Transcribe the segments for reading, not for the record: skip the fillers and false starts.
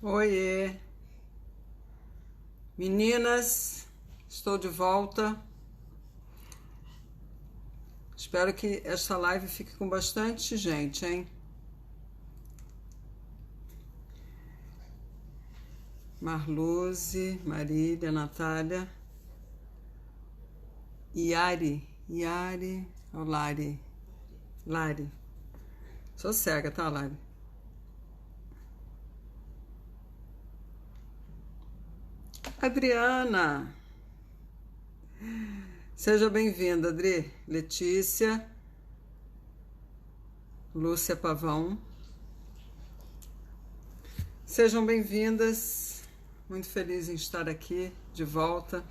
Oiê, meninas, estou de volta. Espero que esta live fique com bastante gente, hein? Marluze, Marília, Natália, Yari, ou Lari? Lari. Sou cega, tá, Lari? Adriana, seja bem-vinda, Adri. Letícia, Lúcia Pavão, sejam bem-vindas. Muito feliz em estar aqui de volta,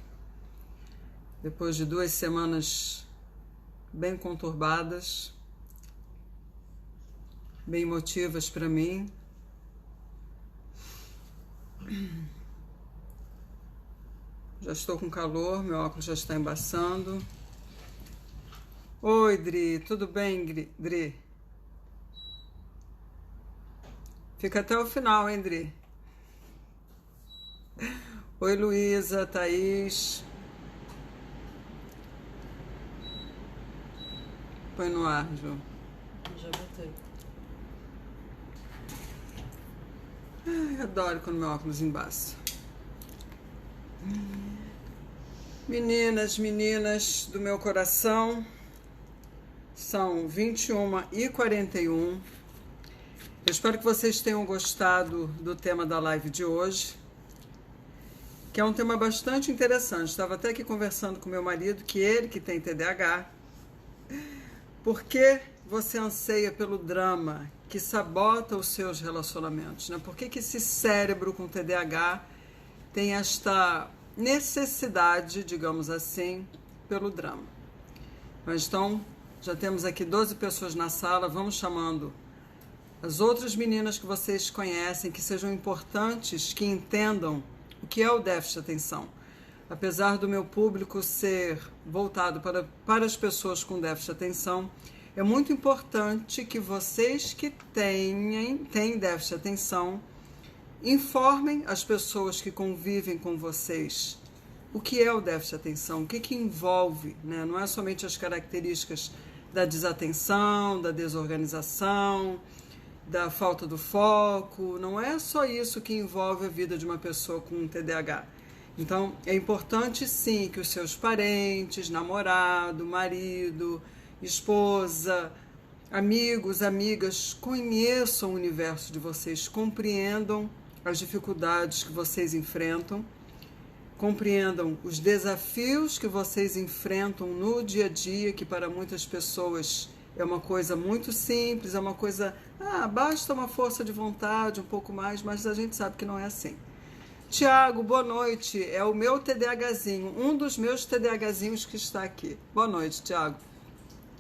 depois de 2 semanas bem conturbadas, bem emotivas para mim. Já estou com calor, meu óculos já está embaçando. Oi, Dri, tudo bem, Dri? Fica até o final, hein, Dri? Oi, Luísa, Thaís. Põe no ar, Ju. Já botei. Ai, adoro quando meu óculos embaça. Meninas do meu coração, são 21h41. Eu espero que vocês tenham gostado do tema da live de hoje, que é um tema bastante interessante. Estava até aqui conversando com meu marido, que ele que tem TDAH. Por que você anseia pelo drama que sabota os seus relacionamentos, né? Por que esse cérebro com TDAH tem esta necessidade, digamos assim, pelo drama? Mas então, já temos aqui 12 pessoas na sala, vamos chamando as outras meninas que vocês conhecem, que sejam importantes, que entendam o que é o déficit de atenção. Apesar do meu público ser voltado para as pessoas com déficit de atenção, é muito importante que vocês que têm déficit de atenção informem as pessoas que convivem com vocês o que é o déficit de atenção, o que envolve, né? Não é somente as características da desatenção, da desorganização, da falta do foco, não é só isso que envolve a vida de uma pessoa com TDAH. Então, é importante sim que os seus parentes, namorado, marido, esposa, amigos, amigas, conheçam o universo de vocês, compreendam as dificuldades que vocês enfrentam, compreendam os desafios que vocês enfrentam no dia a dia, que para muitas pessoas é uma coisa muito simples, é uma coisa, basta uma força de vontade, um pouco mais, mas a gente sabe que não é assim. Tiago, boa noite, é o meu TDAHzinho, um dos meus TDAHzinhos que está aqui. Boa noite, Tiago.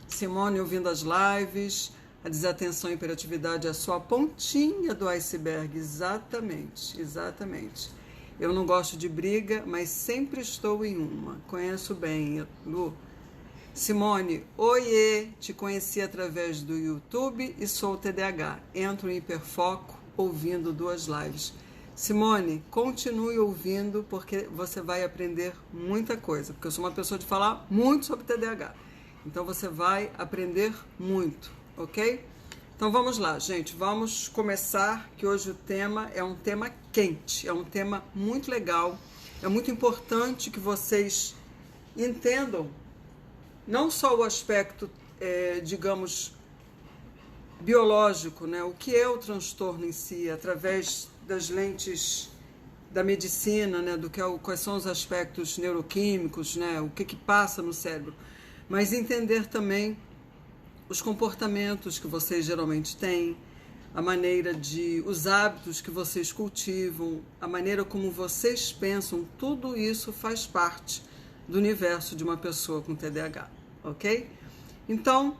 Simone ouvindo as lives, a desatenção e hiperatividade é só a pontinha do iceberg, exatamente. Eu não gosto de briga, mas sempre estou em uma, conheço bem, Lu. Simone, oiê, te conheci através do YouTube e sou TDAH, entro em hiperfoco ouvindo 2 lives. Simone, continue ouvindo porque você vai aprender muita coisa, porque eu sou uma pessoa de falar muito sobre TDAH. Então você vai aprender muito, ok? Então vamos lá, gente, vamos começar, que hoje o tema é um tema quente, é um tema muito legal, é muito importante que vocês entendam não só o aspecto, digamos, biológico, né? O que é o transtorno em si, através das lentes da medicina, né? Quais são os aspectos neuroquímicos, né? O que passa no cérebro, mas entender também os comportamentos que vocês geralmente têm, a maneira os hábitos que vocês cultivam, a maneira como vocês pensam, tudo isso faz parte do universo de uma pessoa com TDAH, ok? Então,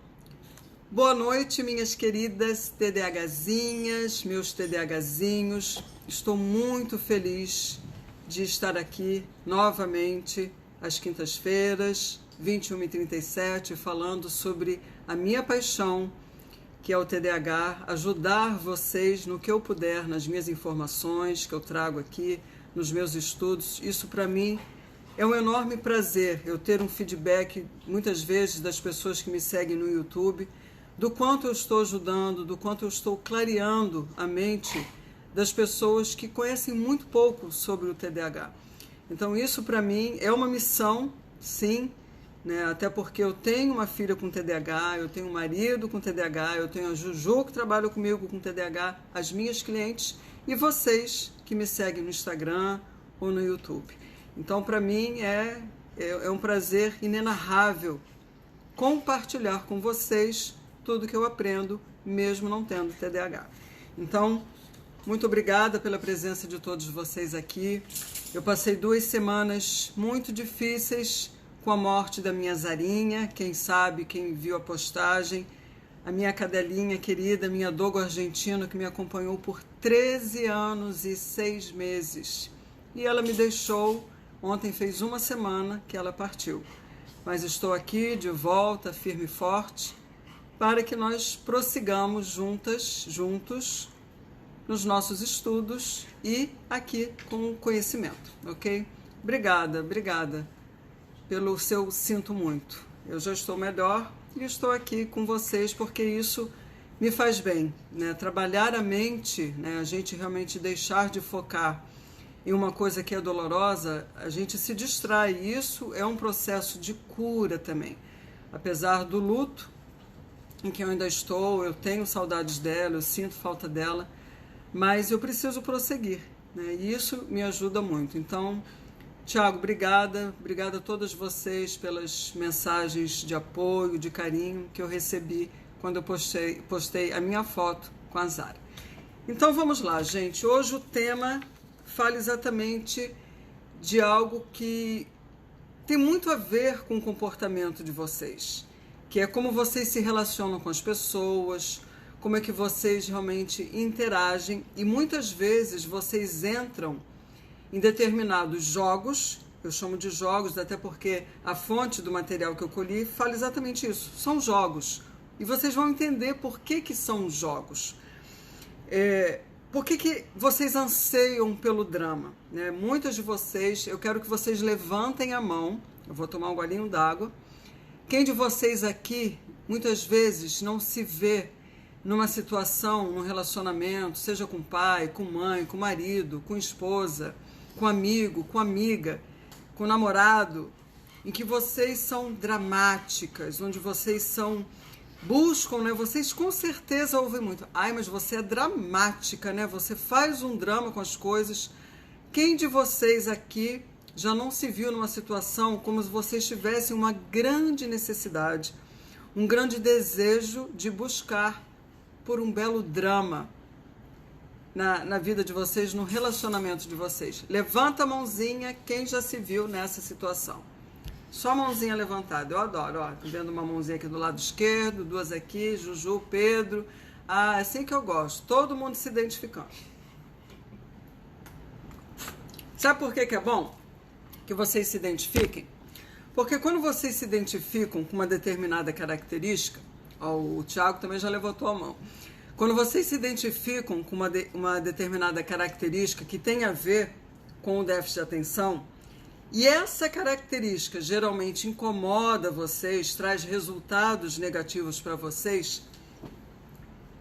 boa noite, minhas queridas TDAHzinhas, meus TDAHzinhos. Estou muito feliz de estar aqui novamente às quintas-feiras, 21h37, falando sobre a minha paixão, que é o TDAH, ajudar vocês no que eu puder, nas minhas informações que eu trago aqui, nos meus estudos. Isso para mim é um enorme prazer, eu ter um feedback, muitas vezes, das pessoas que me seguem no YouTube, do quanto eu estou ajudando, do quanto eu estou clareando a mente das pessoas que conhecem muito pouco sobre o TDAH. Então isso para mim é uma missão, sim, né? Até porque eu tenho uma filha com TDAH, eu tenho um marido com TDAH, eu tenho a Juju que trabalha comigo com TDAH, as minhas clientes e vocês que me seguem no Instagram ou no YouTube. Então, para mim, é um prazer inenarrável compartilhar com vocês tudo que eu aprendo, mesmo não tendo TDAH. Então, muito obrigada pela presença de todos vocês aqui. Eu passei 2 semanas muito difíceis com a morte da minha Zarinha, quem sabe, quem viu a postagem, a minha cadelinha querida, minha dogo argentino, que me acompanhou por 13 anos e 6 meses. E ela me deixou, ontem fez 1 semana que ela partiu. Mas estou aqui de volta, firme e forte, para que nós prossigamos juntos, nos nossos estudos e aqui com conhecimento, ok? Obrigada pelo seu sinto muito. Eu já estou melhor e estou aqui com vocês porque isso me faz bem, né? Trabalhar a mente, né? A gente realmente deixar de focar em uma coisa que é dolorosa, a gente se distrai. Isso é um processo de cura também. Apesar do luto em que eu ainda estou, eu tenho saudades dela, eu sinto falta dela, mas eu preciso prosseguir, né? E isso me ajuda muito. Então, Tiago, obrigada a todas vocês pelas mensagens de apoio, de carinho que eu recebi quando eu postei a minha foto com a Zara. Então vamos lá, gente. Hoje o tema fala exatamente de algo que tem muito a ver com o comportamento de vocês, que é como vocês se relacionam com as pessoas, como é que vocês realmente interagem e muitas vezes vocês entram em determinados jogos, eu chamo de jogos, até porque a fonte do material que eu colhi fala exatamente isso, são jogos. E vocês vão entender por que são jogos. Por que vocês anseiam pelo drama, né? Muitas de vocês, eu quero que vocês levantem a mão, eu vou tomar um golinho d'água. Quem de vocês aqui, muitas vezes, não se vê numa situação, num relacionamento, seja com pai, com mãe, com marido, com esposa, com amigo, com amiga, com namorado, em que vocês são dramáticas, onde vocês buscam, né? Vocês com certeza ouvem muito. Ai, mas você é dramática, né? Você faz um drama com as coisas. Quem de vocês aqui já não se viu numa situação como se vocês tivessem uma grande necessidade, um grande desejo de buscar por um belo drama na vida de vocês, no relacionamento de vocês? Levanta a mãozinha quem já se viu nessa situação. Só a mãozinha levantada, eu adoro, ó, tô vendo uma mãozinha aqui do lado esquerdo, 2 aqui, Juju, Pedro, é assim que eu gosto, todo mundo se identificando. Sabe por que é bom que vocês se identifiquem? Porque quando vocês se identificam com uma determinada característica, ó, o Tiago também já levantou a mão, quando vocês se identificam com uma determinada característica que tem a ver com o déficit de atenção, e essa característica geralmente incomoda vocês, traz resultados negativos para vocês,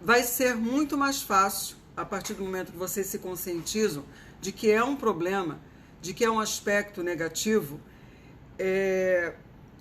vai ser muito mais fácil, a partir do momento que vocês se conscientizam de que é um problema, de que é um aspecto negativo,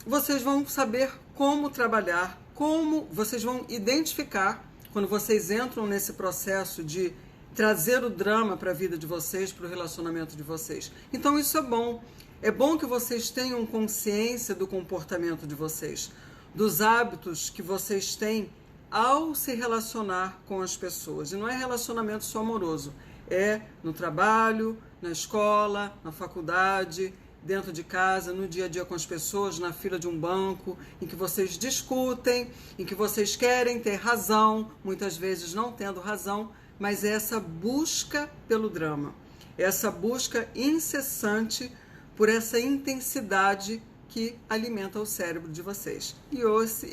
vocês vão saber como trabalhar, como vocês vão identificar quando vocês entram nesse processo de trazer o drama para a vida de vocês, para o relacionamento de vocês. Então isso é bom. É bom que vocês tenham consciência do comportamento de vocês, dos hábitos que vocês têm ao se relacionar com as pessoas. E não é relacionamento só amoroso, é no trabalho, na escola, na faculdade, dentro de casa, no dia a dia com as pessoas, na fila de um banco, em que vocês discutem, em que vocês querem ter razão, muitas vezes não tendo razão, mas é essa busca pelo drama, essa busca incessante por essa intensidade que alimenta o cérebro de vocês. E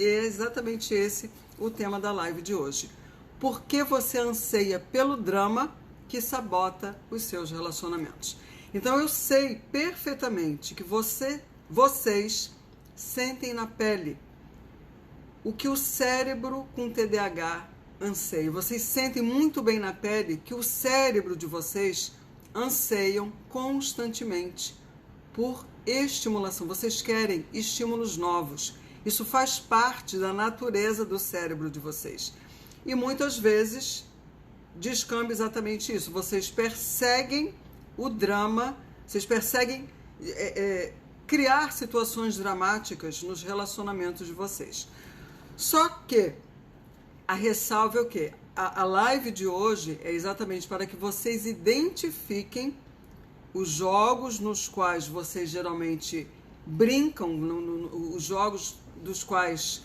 é exatamente esse o tema da live de hoje. Por que você anseia pelo drama que sabota os seus relacionamentos? Então eu sei perfeitamente que vocês sentem na pele o que o cérebro com TDAH anseia. Vocês sentem muito bem na pele que o cérebro de vocês anseiam constantemente por estimulação. Vocês querem estímulos novos. Isso faz parte da natureza do cérebro de vocês. E muitas vezes descamba exatamente isso. Vocês perseguem o drama, vocês perseguem criar situações dramáticas nos relacionamentos de vocês. Só que a ressalva é o quê? A live de hoje é exatamente para que vocês identifiquem os jogos nos quais vocês geralmente brincam, os jogos nos quais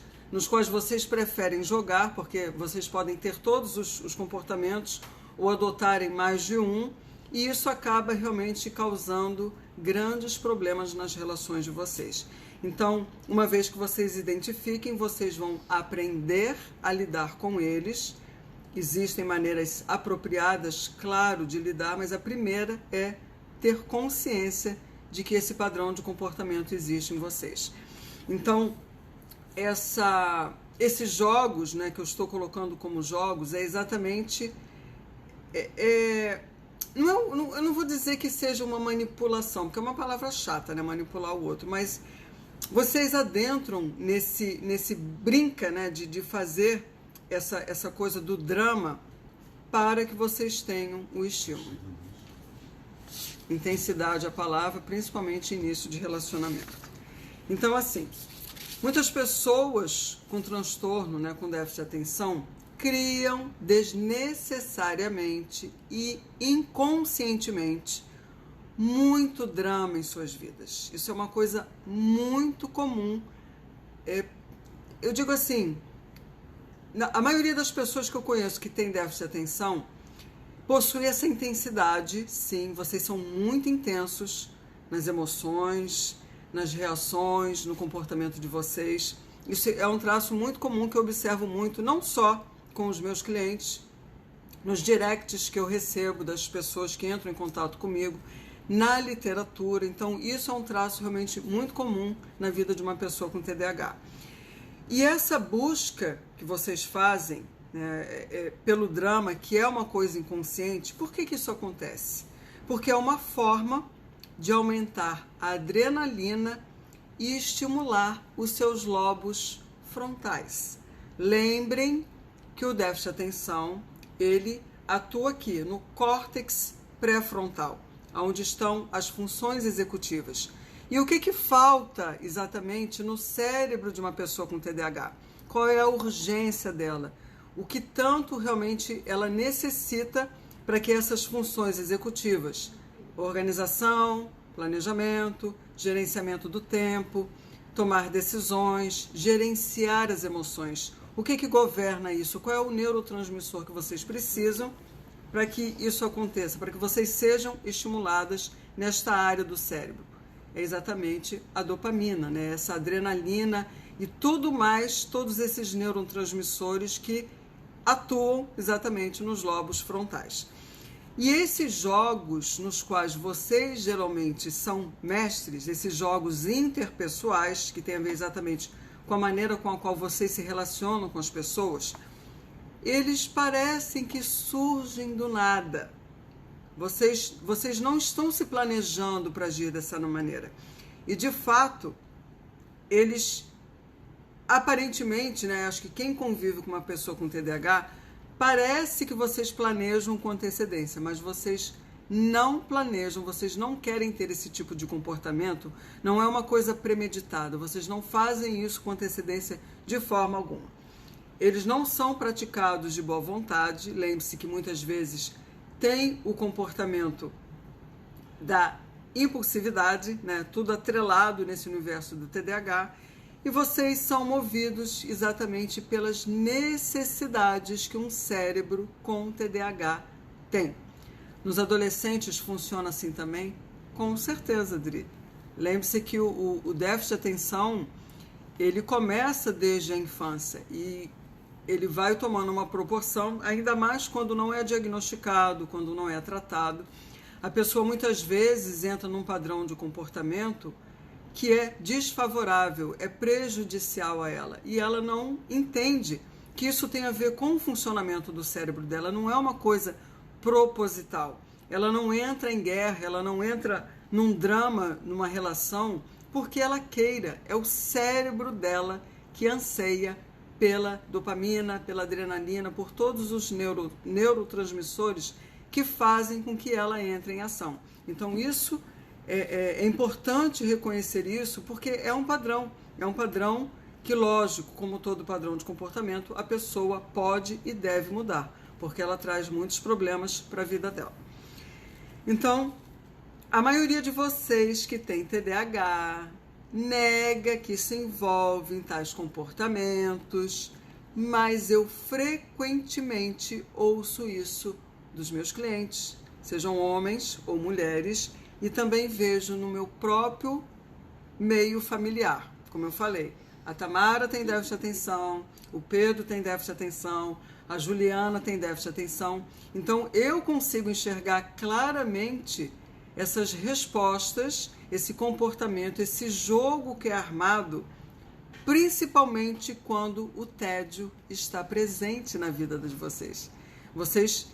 vocês preferem jogar, porque vocês podem ter todos os comportamentos ou adotarem mais de um, e isso acaba realmente causando grandes problemas nas relações de vocês. Então, uma vez que vocês identifiquem, vocês vão aprender a lidar com eles. Existem maneiras apropriadas, claro, de lidar, mas a primeira é ter consciência de que esse padrão de comportamento existe em vocês. Então, esses jogos, né, que eu estou colocando como jogos, é exatamente... eu não vou dizer que seja uma manipulação, porque é uma palavra chata, né, manipular o outro, mas vocês adentram nesse brinca, né, de fazer essa coisa do drama para que vocês tenham o estímulo. Intensidade é a palavra, principalmente início de relacionamento. Então, assim, muitas pessoas com transtorno, né, com déficit de atenção, criam desnecessariamente e inconscientemente muito drama em suas vidas. Isso é uma coisa muito comum. Eu digo assim, a maioria das pessoas que eu conheço que tem déficit de atenção possui essa intensidade, sim, vocês são muito intensos nas emoções, nas reações, no comportamento de vocês. Isso é um traço muito comum que eu observo muito, não só com os meus clientes, nos directs que eu recebo das pessoas que entram em contato comigo, na literatura. Então, isso é um traço realmente muito comum na vida de uma pessoa com TDAH. E essa busca que vocês fazem, né, pelo drama, que é uma coisa inconsciente, por que isso acontece? Porque é uma forma de aumentar a adrenalina e estimular os seus lobos frontais. Lembrem que o déficit de atenção, ele atua aqui no córtex pré-frontal, onde estão as funções executivas. E o que falta exatamente no cérebro de uma pessoa com TDAH? Qual é a urgência dela? O que tanto realmente ela necessita para que essas funções executivas, organização, planejamento, gerenciamento do tempo, tomar decisões, gerenciar as emoções. O que governa isso? Qual é o neurotransmissor que vocês precisam para que isso aconteça, para que vocês sejam estimuladas nesta área do cérebro? É exatamente a dopamina, né? Essa adrenalina e tudo mais, todos esses neurotransmissores que atuam exatamente nos lobos frontais. E esses jogos nos quais vocês geralmente são mestres, esses jogos interpessoais, que tem a ver exatamente com a maneira com a qual vocês se relacionam com as pessoas, eles parecem que surgem do nada. Vocês não estão se planejando para agir dessa maneira. E, de fato, eles, aparentemente, né, acho que quem convive com uma pessoa com TDAH, parece que vocês planejam com antecedência, mas vocês não planejam, vocês não querem ter esse tipo de comportamento, não é uma coisa premeditada, vocês não fazem isso com antecedência de forma alguma. Eles não são praticados de boa vontade, lembre-se que muitas vezes tem o comportamento da impulsividade, né, tudo atrelado nesse universo do TDAH, e vocês são movidos exatamente pelas necessidades que um cérebro com TDAH tem. Nos adolescentes funciona assim também? Com certeza, Dri. Lembre-se que o déficit de atenção, ele começa desde a infância e ele vai tomando uma proporção, ainda mais quando não é diagnosticado, quando não é tratado. A pessoa muitas vezes entra num padrão de comportamento que é desfavorável, é prejudicial a ela, e ela não entende que isso tem a ver com o funcionamento do cérebro dela, não é uma coisa proposital. Ela não entra em guerra, ela não entra num drama, numa relação, porque ela queira. É o cérebro dela que anseia pela dopamina, pela adrenalina, por todos os neurotransmissores que fazem com que ela entre em ação. Então isso é importante reconhecer isso, porque é um padrão que, lógico, como todo padrão de comportamento, a pessoa pode e deve mudar, porque ela traz muitos problemas para a vida dela. Então, a maioria de vocês que tem TDAH nega que se envolve em tais comportamentos, mas eu frequentemente ouço isso dos meus clientes, sejam homens ou mulheres, e também vejo no meu próprio meio familiar. Como eu falei, a Tamara tem déficit de atenção, o Pedro tem déficit de atenção, a Juliana tem déficit de atenção. Então, eu consigo enxergar claramente essas respostas, esse comportamento, esse jogo que é armado, principalmente quando o tédio está presente na vida de vocês. Vocês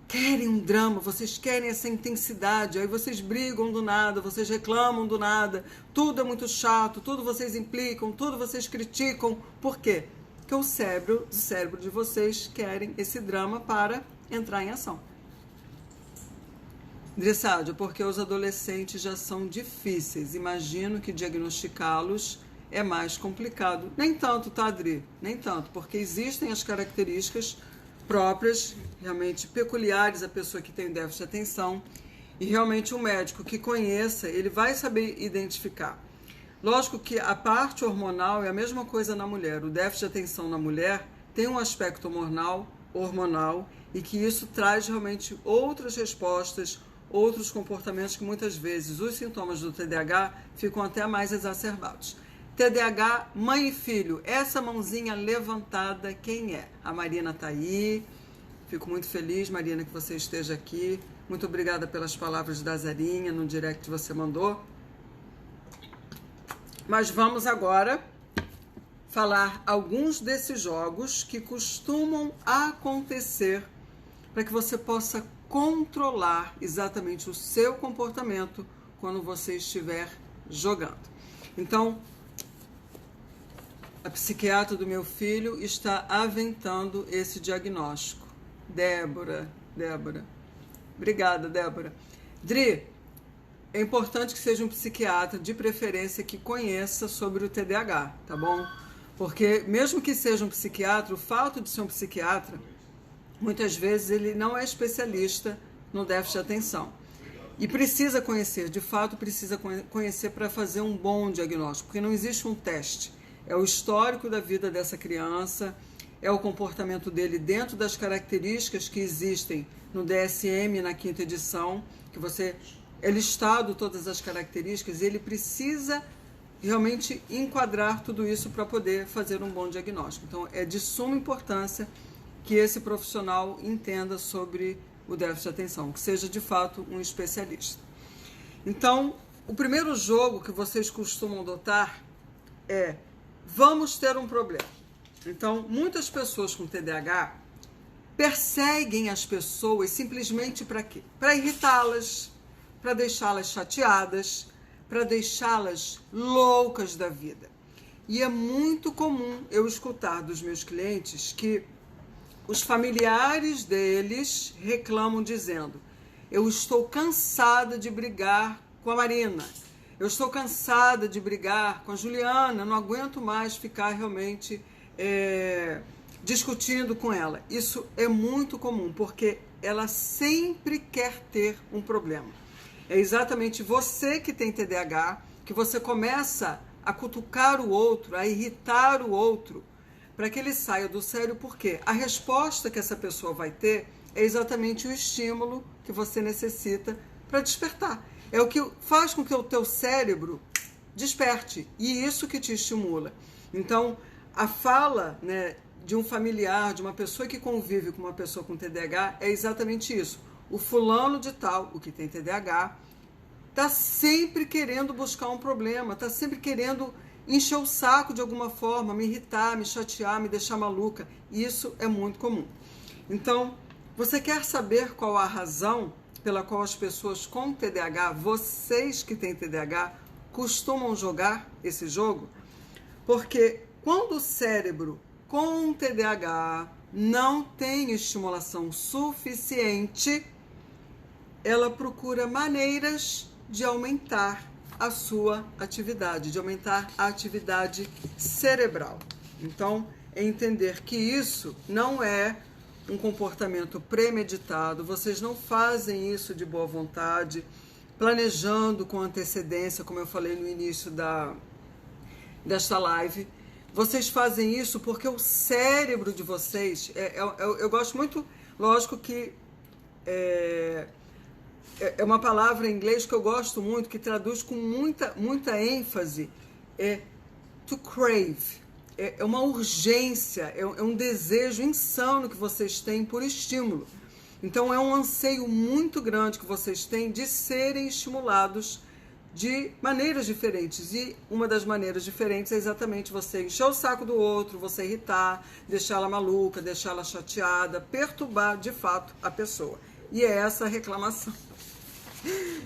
querem um drama, vocês querem essa intensidade, aí vocês brigam do nada, vocês reclamam do nada, tudo é muito chato, tudo vocês implicam, tudo vocês criticam. Por quê? Porque o cérebro de vocês querem esse drama para entrar em ação. Drissádia, porque os adolescentes já são difíceis. Imagino que diagnosticá-los é mais complicado. Nem tanto, tá, Adri? Nem tanto, porque existem as características próprias, realmente peculiares à pessoa que tem déficit de atenção, e realmente um médico que conheça, ele vai saber identificar. Lógico que a parte hormonal é a mesma coisa na mulher. O déficit de atenção na mulher tem um aspecto hormonal e que isso traz realmente outras respostas, outros comportamentos que muitas vezes os sintomas do TDAH ficam até mais exacerbados. TDAH, mãe e filho, essa mãozinha levantada, quem é? A Marina está aí, fico muito feliz, Marina, que você esteja aqui. Muito obrigada pelas palavras da Zarinha no direct que você mandou. Mas vamos agora falar alguns desses jogos que costumam acontecer para que você possa controlar exatamente o seu comportamento quando você estiver jogando. Então, a psiquiatra do meu filho está aventando esse diagnóstico. Débora. Obrigada, Débora. Dri, é importante que seja um psiquiatra, de preferência que conheça sobre o TDAH, tá bom? Porque mesmo que seja um psiquiatra, o fato de ser um psiquiatra, muitas vezes ele não é especialista no déficit de atenção. E precisa conhecer, de fato precisa conhecer para fazer um bom diagnóstico, porque não existe um teste. É o histórico da vida dessa criança, é o comportamento dele dentro das características que existem no DSM, na 5ª edição, que você é listado todas as características, e ele precisa realmente enquadrar tudo isso para poder fazer um bom diagnóstico. Então, é de suma importância que esse profissional entenda sobre o déficit de atenção, que seja de fato um especialista. Então, o primeiro jogo que vocês costumam adotar é: vamos ter um problema. Então, muitas pessoas com TDAH perseguem as pessoas simplesmente para quê? Para irritá-las, para deixá-las chateadas, para deixá-las loucas da vida. E é muito comum eu escutar dos meus clientes que os familiares deles reclamam dizendo: eu estou cansada de brigar com a Marina, eu estou cansada de brigar com a Juliana, não aguento mais ficar realmente discutindo com ela. Isso é muito comum, porque ela sempre quer ter um problema. É exatamente você que tem TDAH, que você começa a cutucar o outro, a irritar o outro, para que ele saia do sério, porque a resposta que essa pessoa vai ter é exatamente o estímulo que você necessita para despertar. É o que faz com que o teu cérebro desperte, e isso que te estimula. Então, a fala, né, de um familiar, de uma pessoa que convive com uma pessoa com TDAH, é exatamente isso. O fulano de tal, o que tem TDAH, está sempre querendo buscar um problema, está sempre querendo encher o saco de alguma forma, me irritar, me chatear, me deixar maluca. Isso é muito comum. Então, você quer saber qual a razão pela qual as pessoas com TDAH, vocês que têm TDAH, costumam jogar esse jogo? Porque quando o cérebro com TDAH não tem estimulação suficiente, ela procura maneiras de aumentar a sua atividade, de aumentar a atividade cerebral. Então, é entender que isso não é um comportamento premeditado, vocês não fazem isso de boa vontade, planejando com antecedência, como eu falei no início desta live. Vocês fazem isso porque o cérebro de vocês, eu gosto muito, lógico que é uma palavra em inglês que eu gosto muito, que traduz com muita ênfase, é to crave. É uma urgência, é um desejo insano que vocês têm por estímulo. Então é um anseio muito grande que vocês têm de serem estimulados de maneiras diferentes. E uma das maneiras diferentes é exatamente você encher o saco do outro, você irritar, deixá-la maluca, deixá-la chateada, perturbar de fato a pessoa. E é essa a reclamação.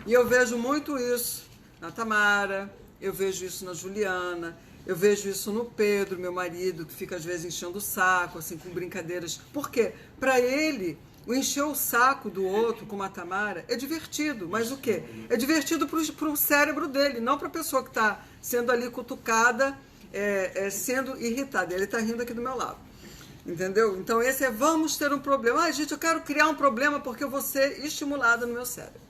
E eu vejo muito isso na Tamara, eu vejo isso na Juliana, eu vejo isso no Pedro, meu marido, que fica às vezes enchendo o saco, assim, com brincadeiras. Por quê? Para ele, o encher o saco do outro, como a Tamara, é divertido. Mas o quê? É divertido para o cérebro dele, não para a pessoa que está sendo ali cutucada, sendo irritada. Ele está rindo aqui do meu lado. Entendeu? Então esse é, vamos ter um problema. Gente, eu quero criar um problema porque eu vou ser estimulada no meu cérebro.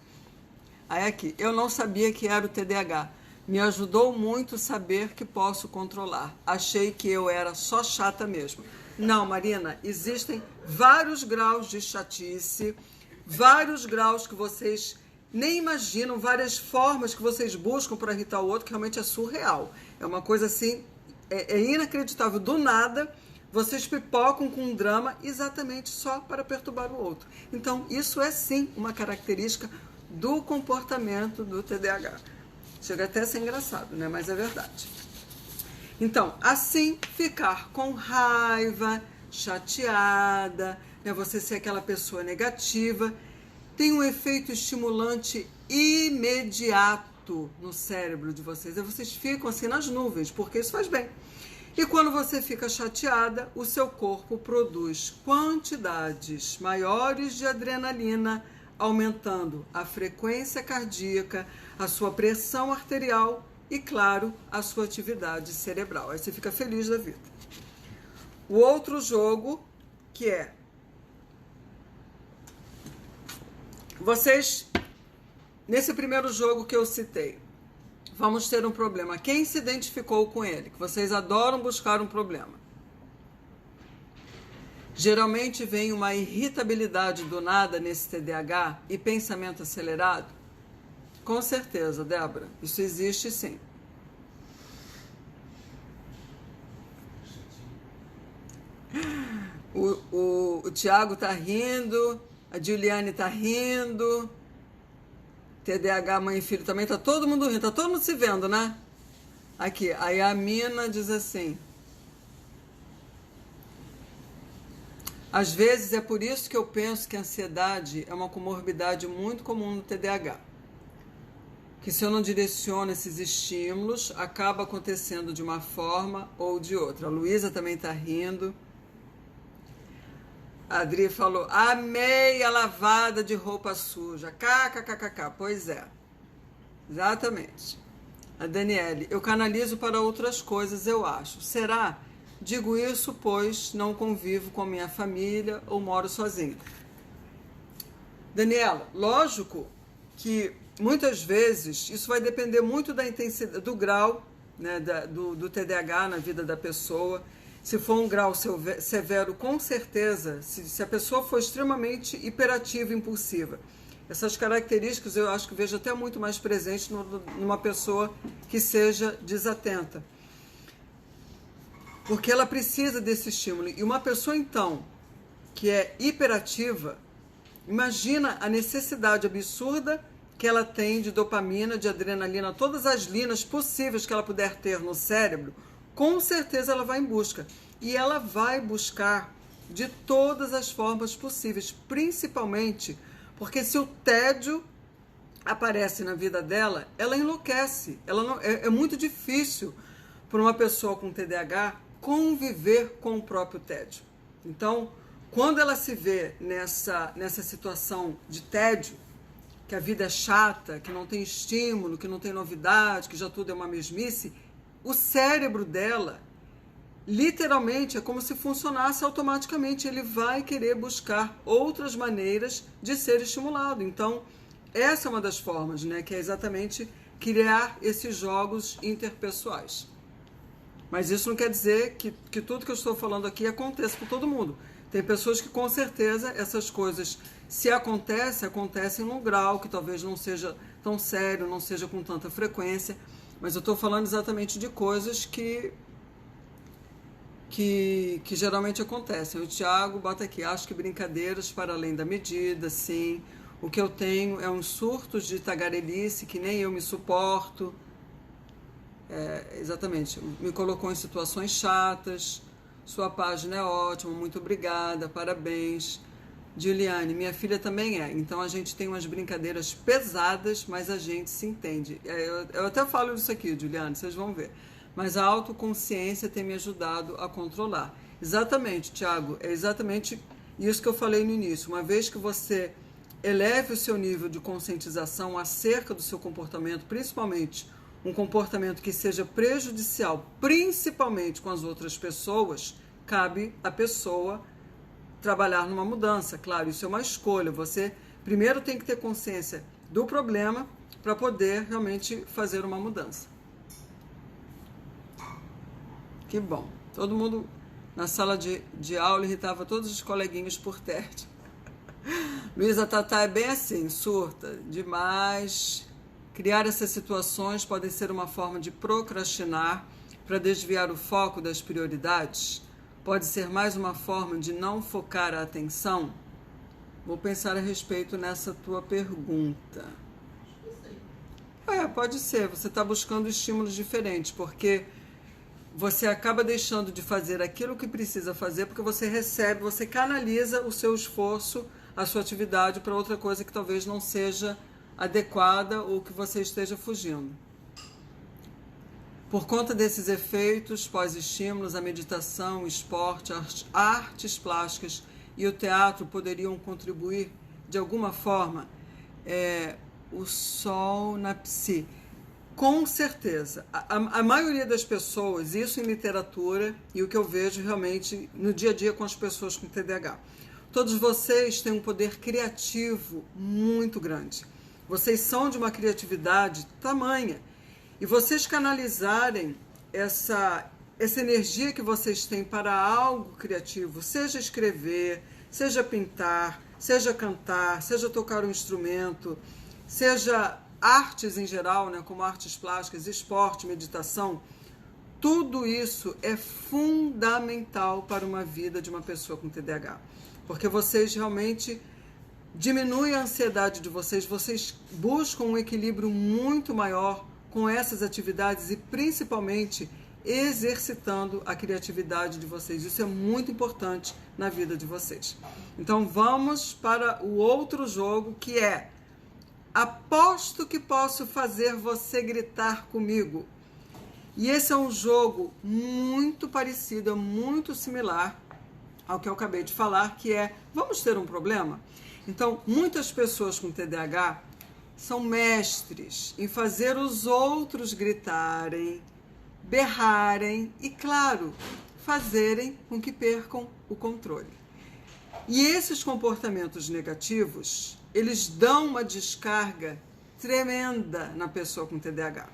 Aí aqui, eu não sabia que era o TDAH. Me ajudou muito saber que posso controlar. Achei que eu era só chata mesmo. Não, Marina, existem vários graus de chatice, vários graus que vocês nem imaginam, várias formas que vocês buscam para irritar o outro, que realmente é surreal. É uma coisa assim, é inacreditável. Do nada, vocês pipocam com um drama exatamente só para perturbar o outro. Então, isso é sim uma característica do comportamento do TDAH. Chega até a ser engraçado, né? Mas é verdade. Então, assim, ficar com raiva, chateada, né? Você ser aquela pessoa negativa, tem um efeito estimulante imediato no cérebro de vocês. E vocês ficam assim nas nuvens, porque isso faz bem. E quando você fica chateada, o seu corpo produz quantidades maiores de adrenalina, aumentando a frequência cardíaca, a sua pressão arterial e, claro, a sua atividade cerebral. Aí você fica feliz da vida. O outro jogo que é... Vocês, nesse primeiro jogo que eu citei, vamos ter um problema. Quem se identificou com ele? Que vocês adoram buscar um problema. Geralmente vem uma irritabilidade do nada nesse TDAH e pensamento acelerado? Com certeza, Débora. Isso existe sim. O Tiago tá rindo, a Juliane tá rindo, TDAH, mãe e filho também, tá todo mundo rindo, tá todo mundo se vendo, né? Aqui, aí a Mina diz assim... Às vezes é por isso que eu penso que a ansiedade é uma comorbidade muito comum no TDAH. Que se eu não direciono esses estímulos, acaba acontecendo de uma forma ou de outra. A Luísa também está rindo. A Adri falou, amei a lavada de roupa suja. KKKKK. Pois é. Exatamente. A Daniele, eu canalizo para outras coisas, eu acho. Será? Digo isso, pois não convivo com a minha família ou moro sozinho. Daniela, lógico que muitas vezes isso vai depender muito da intensidade, do grau, né, do TDAH na vida da pessoa. Se for um grau severo, com certeza, se a pessoa for extremamente hiperativa e impulsiva. Essas características eu acho que vejo até muito mais presente numa pessoa que seja desatenta. porque ela precisa desse estímulo. E uma pessoa, então, que é hiperativa, imagina a necessidade absurda que ela tem de dopamina, de adrenalina, todas as linas possíveis que ela puder ter no cérebro, com certeza ela vai em busca. E ela vai buscar de todas as formas possíveis, principalmente porque se o tédio aparece na vida dela, ela enlouquece. Ela não, é muito difícil para uma pessoa com TDAH conviver com o próprio tédio. Então, quando ela se vê nessa situação de tédio, que a vida é chata, que não tem estímulo, que não tem novidade, que já tudo é uma mesmice, o cérebro dela, literalmente, é como se funcionasse automaticamente. Ele vai querer buscar outras maneiras de ser estimulado. Então, essa é uma das formas, né, que é exatamente criar esses jogos interpessoais. Mas isso não quer dizer que tudo que eu estou falando aqui aconteça com todo mundo. Tem pessoas que, com certeza, essas coisas, se acontecem num grau que talvez não seja tão sério, não seja com tanta frequência, mas eu estou falando exatamente de coisas que geralmente acontecem. O Tiago bota aqui, acho que brincadeiras para além da medida, sim. O que eu tenho é uns surtos de tagarelice que nem eu me suporto. Exatamente, me colocou em situações chatas. Sua página é ótima, muito obrigada, parabéns. Juliane, minha filha também é, então a gente tem umas brincadeiras pesadas, mas a gente se entende. Eu até falo isso aqui, Juliane, vocês vão ver. Mas a autoconsciência tem me ajudado a controlar. Exatamente, Tiago, é exatamente isso que eu falei no início. Uma vez que você eleve o seu nível de conscientização acerca do seu comportamento, principalmente um comportamento que seja prejudicial, principalmente com as outras pessoas, cabe à pessoa trabalhar numa mudança. Claro, isso é uma escolha. Você primeiro tem que ter consciência do problema para poder realmente fazer uma mudança. Que bom. Todo mundo na sala de aula irritava todos os coleguinhas por tédio. Luísa Tatá é bem assim, surta demais. Criar essas situações pode ser uma forma de procrastinar para desviar o foco das prioridades? Pode ser mais uma forma de não focar a atenção? Vou pensar a respeito nessa tua pergunta. Pode ser. Você está buscando estímulos diferentes, porque você acaba deixando de fazer aquilo que precisa fazer, porque você recebe, você canaliza o seu esforço, a sua atividade para outra coisa que talvez não seja adequada ou que você esteja fugindo. Por conta desses efeitos pós-estímulos, a meditação, o esporte, artes plásticas e o teatro poderiam contribuir de alguma forma. O sol na psi. Com certeza. A maioria das pessoas, isso em literatura e o que eu vejo realmente no dia a dia com as pessoas com TDAH. Todos vocês têm um poder criativo muito grande. Vocês são de uma criatividade tamanha. E vocês canalizarem essa energia que vocês têm para algo criativo, seja escrever, seja pintar, seja cantar, seja tocar um instrumento, seja artes em geral, né, como artes plásticas, esporte, meditação, tudo isso é fundamental para uma vida de uma pessoa com TDAH. Porque vocês realmente diminuem a ansiedade de vocês, vocês buscam um equilíbrio muito maior com essas atividades e principalmente exercitando a criatividade de vocês. Isso é muito importante na vida de vocês. Então vamos para o outro jogo, que é: aposto que posso fazer você gritar comigo. E esse é um jogo muito parecido, muito similar ao que eu acabei de falar, que é: vamos ter um problema? Então, muitas pessoas com TDAH são mestres em fazer os outros gritarem, berrarem e, claro, fazerem com que percam o controle. E esses comportamentos negativos, eles dão uma descarga tremenda na pessoa com TDAH.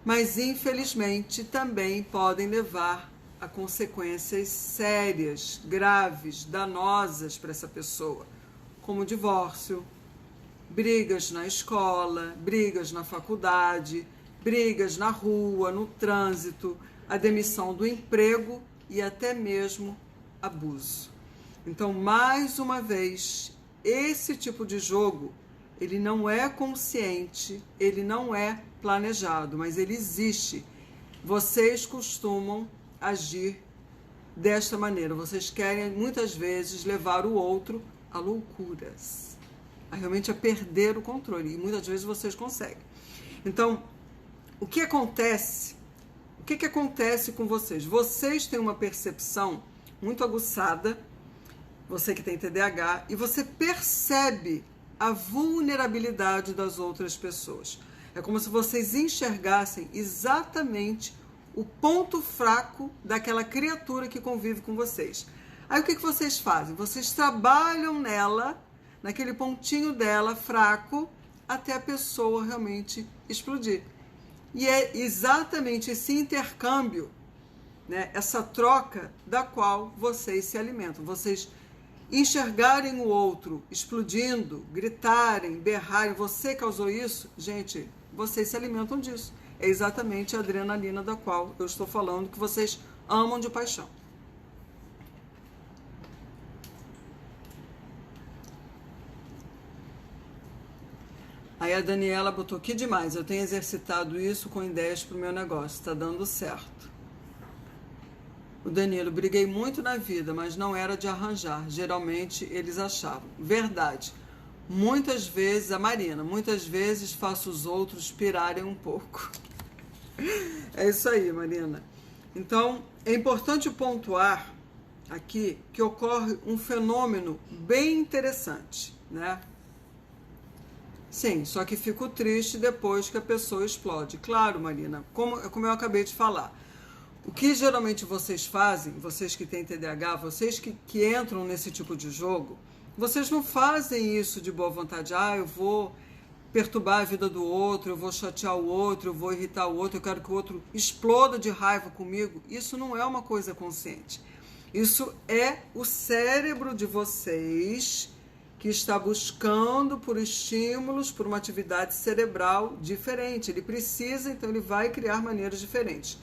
Mas, infelizmente, também podem levar a consequências sérias, graves, danosas para essa pessoa, como divórcio, brigas na escola, brigas na faculdade, brigas na rua, no trânsito, a demissão do emprego e até mesmo abuso. Então, mais uma vez, esse tipo de jogo, ele não é consciente, ele não é planejado, mas ele existe. Vocês costumam agir desta maneira. Vocês querem, muitas vezes, levar o outro a loucuras, realmente a perder o controle. E muitas vezes vocês conseguem. Então, o que acontece? O que acontece com vocês? Vocês têm uma percepção muito aguçada, você que tem TDAH, e você percebe a vulnerabilidade das outras pessoas. É como se vocês enxergassem exatamente o ponto fraco daquela criatura que convive com vocês. Aí o que vocês fazem? Vocês trabalham nela, naquele pontinho dela fraco, até a pessoa realmente explodir. E é exatamente esse intercâmbio, né, essa troca da qual vocês se alimentam. Vocês enxergarem o outro explodindo, gritarem, berrarem, você causou isso, gente, vocês se alimentam disso. É exatamente a adrenalina da qual eu estou falando, que vocês amam de paixão. Aí a Daniela botou, que demais, eu tenho exercitado isso com ideias para o meu negócio, está dando certo. O Danilo, briguei muito na vida, mas não era de arranjar, geralmente eles achavam. Verdade, muitas vezes, a Marina, muitas vezes faço os outros pirarem um pouco. É isso aí, Marina. Então, é importante pontuar aqui que ocorre um fenômeno bem interessante, né? Sim, só que fico triste depois que a pessoa explode. Claro, Marina, como eu acabei de falar. O que geralmente vocês fazem, vocês que têm TDAH, vocês que entram nesse tipo de jogo, vocês não fazem isso de boa vontade. Eu vou perturbar a vida do outro, eu vou chatear o outro, eu vou irritar o outro, eu quero que o outro exploda de raiva comigo. Isso não é uma coisa consciente. Isso é o cérebro de vocês que está buscando por estímulos, por uma atividade cerebral diferente. Ele precisa, então ele vai criar maneiras diferentes.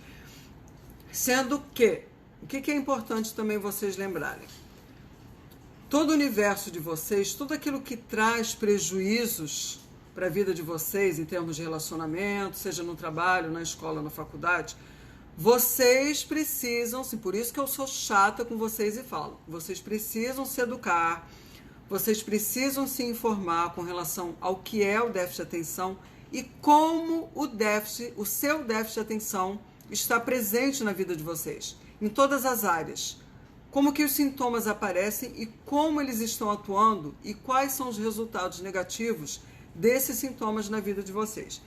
Sendo que, o que é importante também vocês lembrarem? Todo o universo de vocês, tudo aquilo que traz prejuízos para a vida de vocês, em termos de relacionamento, seja no trabalho, na escola, na faculdade, vocês precisam, por isso que eu sou chata com vocês e falo, vocês precisam se educar, vocês precisam se informar com relação ao que é o déficit de atenção e como o seu déficit de atenção está presente na vida de vocês, em todas as áreas. Como que os sintomas aparecem e como eles estão atuando e quais são os resultados negativos desses sintomas na vida de vocês.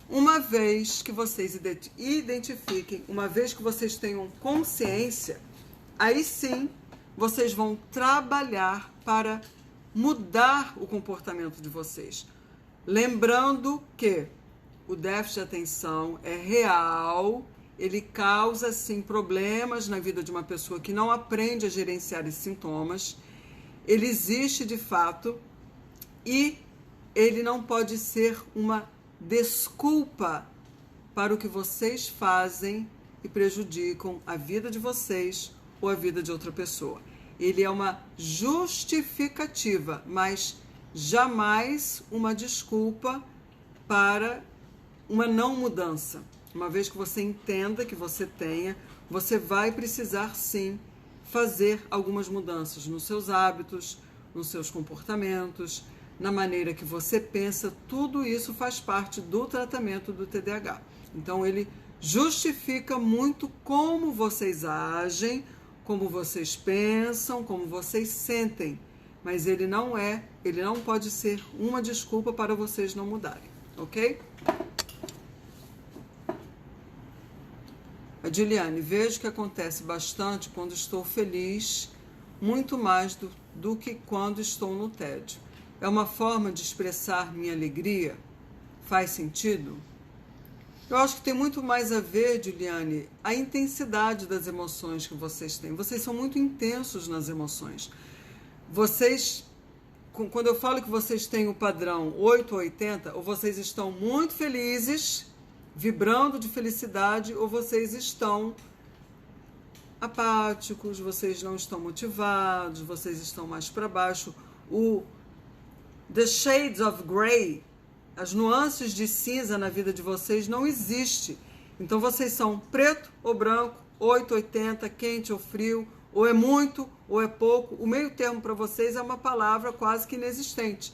Uma vez que vocês identifiquem, uma vez que vocês tenham consciência, aí sim vocês vão trabalhar para mudar o comportamento de vocês. Lembrando que o déficit de atenção é real, ele causa, sim, problemas na vida de uma pessoa que não aprende a gerenciar esses sintomas. Ele existe de fato e ele não pode ser uma desculpa para o que vocês fazem e prejudicam a vida de vocês ou a vida de outra pessoa. Ele é uma justificativa, mas jamais uma desculpa para uma não mudança. Uma vez que você entenda que você vai precisar sim fazer algumas mudanças nos seus hábitos, nos seus comportamentos, na maneira que você pensa. Tudo isso faz parte do tratamento do TDAH. Então ele justifica muito como vocês agem, como vocês pensam, como vocês sentem, mas ele não pode ser uma desculpa para vocês não mudarem, ok? A Juliane, vejo que acontece bastante quando estou feliz, muito mais do que quando estou no tédio. É uma forma de expressar minha alegria? Faz sentido? Eu acho que tem muito mais a ver, Juliane, a intensidade das emoções que vocês têm. Vocês são muito intensos nas emoções. Vocês, quando eu falo que vocês têm o padrão 8 ou 80, ou vocês estão muito felizes, vibrando de felicidade ou vocês estão apáticos, vocês não estão motivados, vocês estão mais para baixo. The shades of grey, as nuances de cinza na vida de vocês não existe. Então vocês são preto ou branco, 880, quente ou frio, ou é muito ou é pouco. O meio termo para vocês é uma palavra quase que inexistente.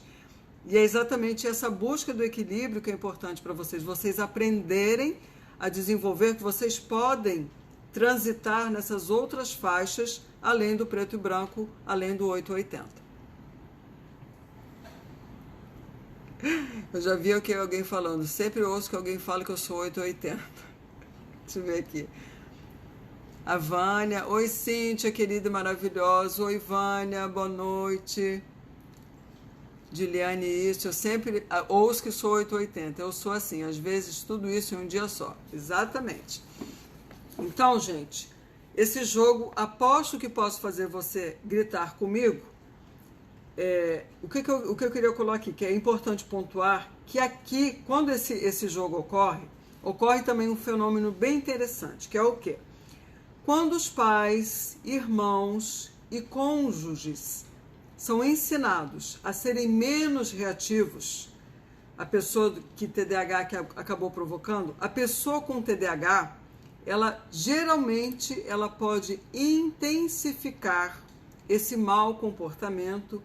E é exatamente essa busca do equilíbrio que é importante para vocês. Vocês aprenderem a desenvolver que vocês podem transitar nessas outras faixas, além do preto e branco, além do 880. Eu já vi alguém falando, sempre ouço que alguém fala que eu sou 880. Deixa eu ver aqui. A Vânia, oi Cíntia, querida e maravilhosa. Oi Vânia, boa noite. Diliane, isso, eu sempre ouço que sou 880. Eu sou assim, às vezes tudo isso em um dia só. Exatamente. Então, gente, esse jogo, aposto que posso fazer você gritar comigo. O que eu queria colocar aqui, que é importante pontuar, que aqui, quando esse jogo ocorre também um fenômeno bem interessante, que é o quê? Quando os pais, irmãos e cônjuges são ensinados a serem menos reativos, a pessoa que TDAH que acabou provocando, a pessoa com TDAH, ela geralmente ela pode intensificar esse mau comportamento,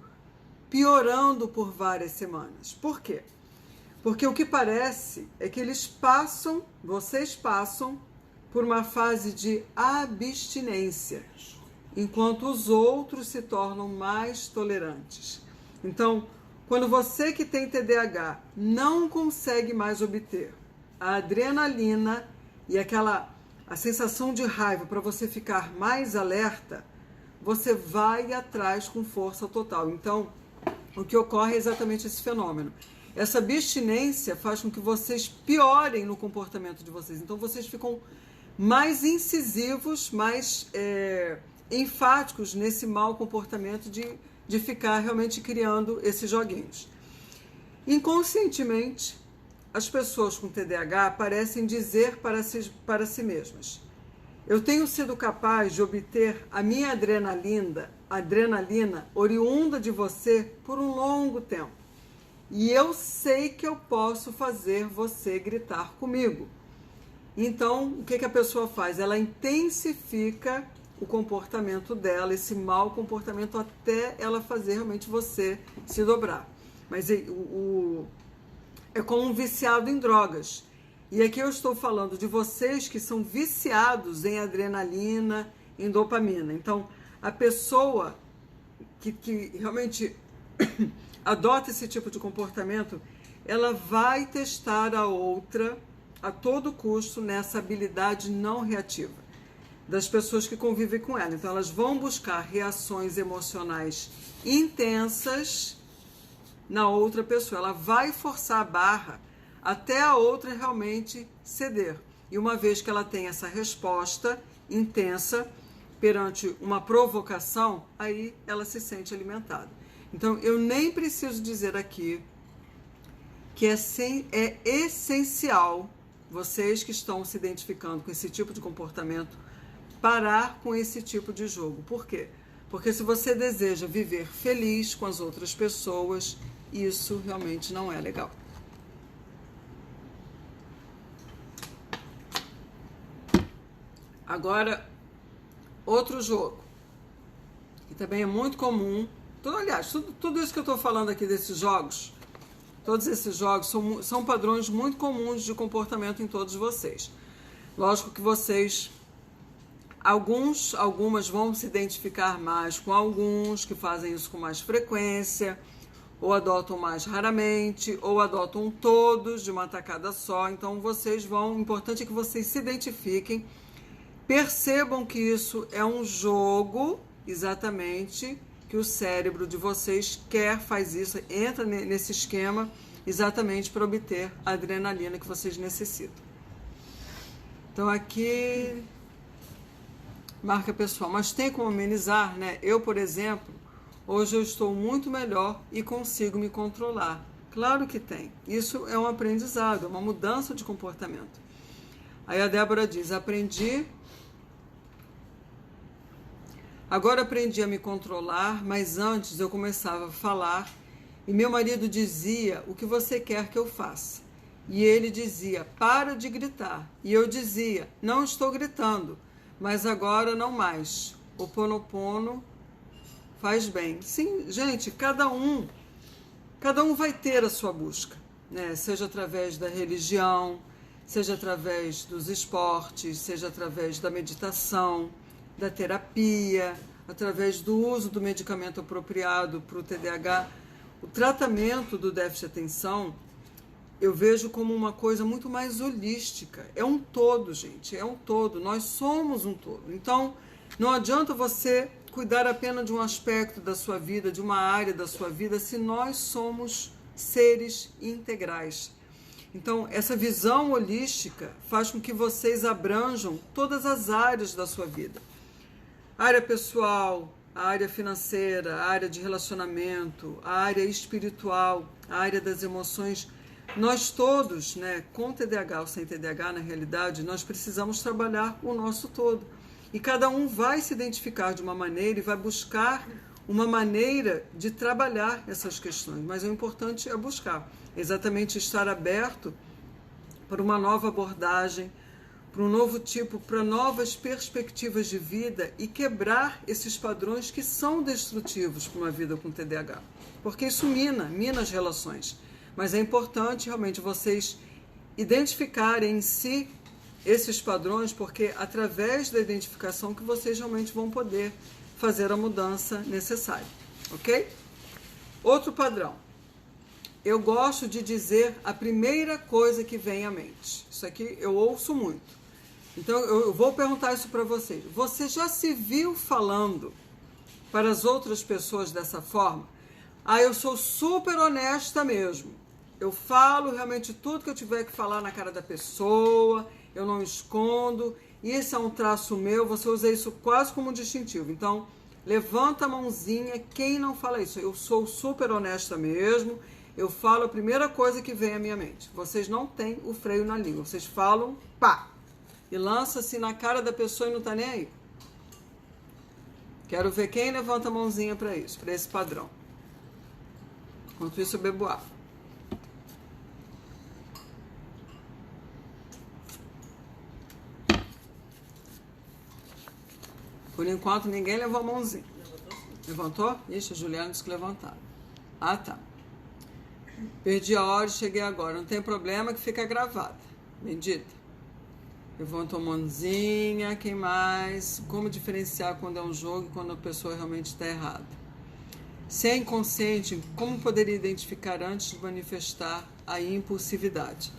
piorando por várias semanas. Por quê? Porque o que parece é que vocês passam por uma fase de abstinência, enquanto os outros se tornam mais tolerantes. Então, quando você que tem TDAH não consegue mais obter a adrenalina e a sensação de raiva para você ficar mais alerta, você vai atrás com força total. Então, o que ocorre é exatamente esse fenômeno. Essa abstinência faz com que vocês piorem no comportamento de vocês. Então, vocês ficam mais incisivos, mais enfáticos nesse mau comportamento de ficar realmente criando esses joguinhos. Inconscientemente, as pessoas com TDAH parecem dizer para si mesmas: eu tenho sido capaz de obter a minha adrenalina oriunda de você por um longo tempo. E eu sei que eu posso fazer você gritar comigo. Então, o que a pessoa faz? Ela intensifica o comportamento dela, esse mau comportamento, até ela fazer realmente você se dobrar. Mas é como um viciado em drogas. E aqui eu estou falando de vocês que são viciados em adrenalina, em dopamina. Então, a pessoa que realmente adota esse tipo de comportamento, ela vai testar a outra a todo custo nessa habilidade não reativa das pessoas que convivem com ela. Então, elas vão buscar reações emocionais intensas na outra pessoa. Ela vai forçar a barra até a outra realmente ceder. E uma vez que ela tem essa resposta intensa perante uma provocação, aí ela se sente alimentada. Então, eu nem preciso dizer aqui que é essencial, vocês que estão se identificando com esse tipo de comportamento, parar com esse tipo de jogo. Por quê? Porque se você deseja viver feliz com as outras pessoas, isso realmente não é legal. Agora, outro jogo, que também é muito comum. Aliás, tudo isso que eu estou falando aqui desses jogos, todos esses jogos são padrões muito comuns de comportamento em todos vocês. Lógico que vocês, algumas vão se identificar mais com alguns que fazem isso com mais frequência, ou adotam mais raramente, ou adotam todos de uma tacada só. Então, o importante é que vocês se identifiquem, percebam que isso é um jogo, exatamente, que o cérebro de vocês faz isso, entra nesse esquema exatamente para obter a adrenalina que vocês necessitam. Então aqui, marca pessoal, mas tem como amenizar, né? Eu, por exemplo, hoje eu estou muito melhor e consigo me controlar. Claro que tem. Isso é um aprendizado, é uma mudança de comportamento. Aí a Débora diz, agora aprendi a me controlar, mas antes eu começava a falar e meu marido dizia, o que você quer que eu faça? E ele dizia, para de gritar. E eu dizia, não estou gritando, mas agora não mais. O Ho'oponopono faz bem. Sim, gente, cada um vai ter a sua busca, né? Seja através da religião, seja através dos esportes, seja através da meditação, da terapia, através do uso do medicamento apropriado para o TDAH. O tratamento do déficit de atenção eu vejo como uma coisa muito mais holística. É um todo, gente, é um todo. Nós somos um todo. Então, não adianta você cuidar apenas de um aspecto da sua vida, de uma área da sua vida, se nós somos seres integrais. Então, essa visão holística faz com que vocês abranjam todas as áreas da sua vida. A área pessoal, a área financeira, a área de relacionamento, a área espiritual, a área das emoções. Nós todos, né, com TDAH ou sem TDAH, na realidade, nós precisamos trabalhar o nosso todo. E cada um vai se identificar de uma maneira e vai buscar uma maneira de trabalhar essas questões. Mas o importante é buscar, exatamente estar aberto para uma nova abordagem, para um novo tipo, para novas perspectivas de vida e quebrar esses padrões que são destrutivos para uma vida com TDAH. Porque isso mina as relações. Mas é importante realmente vocês identificarem em si esses padrões, porque através da identificação que vocês realmente vão poder fazer a mudança necessária, ok? Outro padrão. Eu gosto de dizer a primeira coisa que vem à mente. Isso aqui eu ouço muito. Então eu vou perguntar isso para vocês. Você já se viu falando para as outras pessoas dessa forma? Ah, eu sou super honesta mesmo. Eu falo realmente tudo que eu tiver que falar na cara da pessoa, eu não escondo, isso é um traço meu, você usa isso quase como um distintivo. Então, levanta a mãozinha, quem não fala isso? Eu sou super honesta mesmo, eu falo a primeira coisa que vem à minha mente. Vocês não têm o freio na língua, vocês falam, pá, e lança-se na cara da pessoa e não tá nem aí. Quero ver quem levanta a mãozinha para isso, para esse padrão. Enquanto isso, eu bebo água. Por enquanto, ninguém levou a mãozinha. Levantou? Ixi, a Juliana disse que levantaram. Ah, tá. Perdi a hora e cheguei agora. Não tem problema que fica gravada. Bendita. Levantou a mãozinha. Quem mais? Como diferenciar quando é um jogo e quando a pessoa realmente está errada? Se é inconsciente, como poderia identificar antes de manifestar a impulsividade?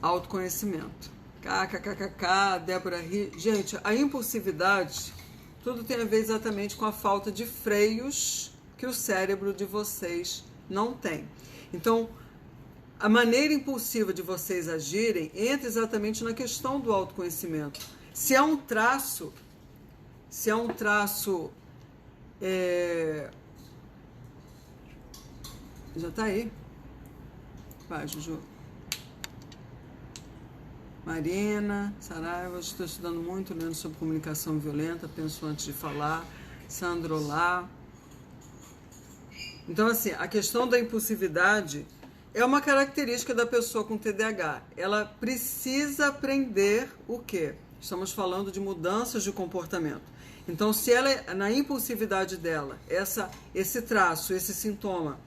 Autoconhecimento. KKKKK, Débora ri. Gente, a impulsividade, tudo tem a ver exatamente com a falta de freios que o cérebro de vocês não tem. Então, a maneira impulsiva de vocês agirem entra exatamente na questão do autoconhecimento. Se é um traço, já tá aí. Vai, Juju. Marina, Saraiva, estou estudando muito, lendo sobre comunicação violenta, penso antes de falar. Sandro, olá. Então, assim, a questão da impulsividade é uma característica da pessoa com TDAH. Ela precisa aprender o quê? Estamos falando de mudanças de comportamento. Então, se ela, na impulsividade dela, esse traço, esse sintoma,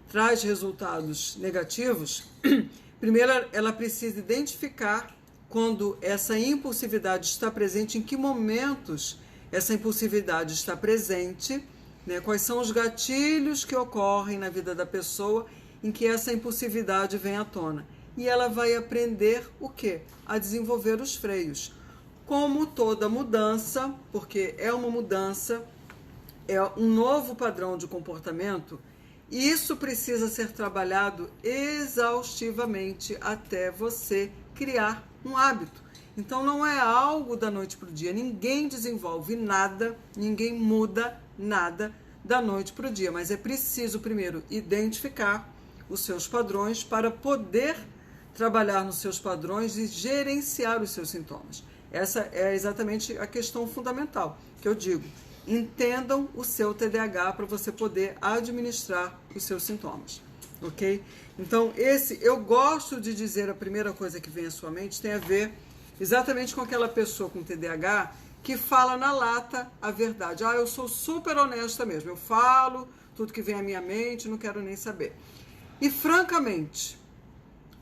traz resultados negativos, primeiro ela precisa identificar quando essa impulsividade está presente, em que momentos essa impulsividade está presente, né? Quais são os gatilhos que ocorrem na vida da pessoa em que essa impulsividade vem à tona. E ela vai aprender o quê? A desenvolver os freios. Como toda mudança, porque é uma mudança, é um novo padrão de comportamento, e isso precisa ser trabalhado exaustivamente até você criar um hábito. Então não é algo da noite para o dia. Ninguém desenvolve nada, ninguém muda nada da noite para o dia. Mas é preciso primeiro identificar os seus padrões para poder trabalhar nos seus padrões e gerenciar os seus sintomas. Essa é exatamente a questão fundamental que eu digo. Entendam o seu TDAH para você poder administrar os seus sintomas, ok? Então, eu gosto de dizer, a primeira coisa que vem à sua mente tem a ver exatamente com aquela pessoa com TDAH que fala na lata a verdade. Eu sou super honesta mesmo, eu falo tudo que vem à minha mente, não quero nem saber. E, francamente,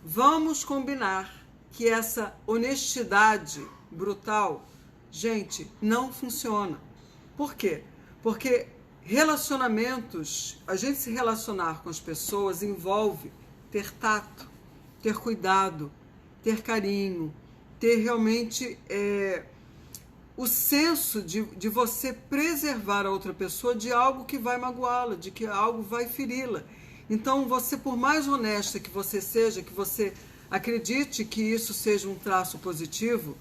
vamos combinar que essa honestidade brutal, gente, não funciona. Por quê? Porque relacionamentos, a gente se relacionar com as pessoas envolve ter tato, ter cuidado, ter carinho, ter realmente o senso de você preservar a outra pessoa de algo que vai magoá-la, de que algo vai feri-la. Então, você, por mais honesta que você seja, que você acredite que isso seja um traço positivo,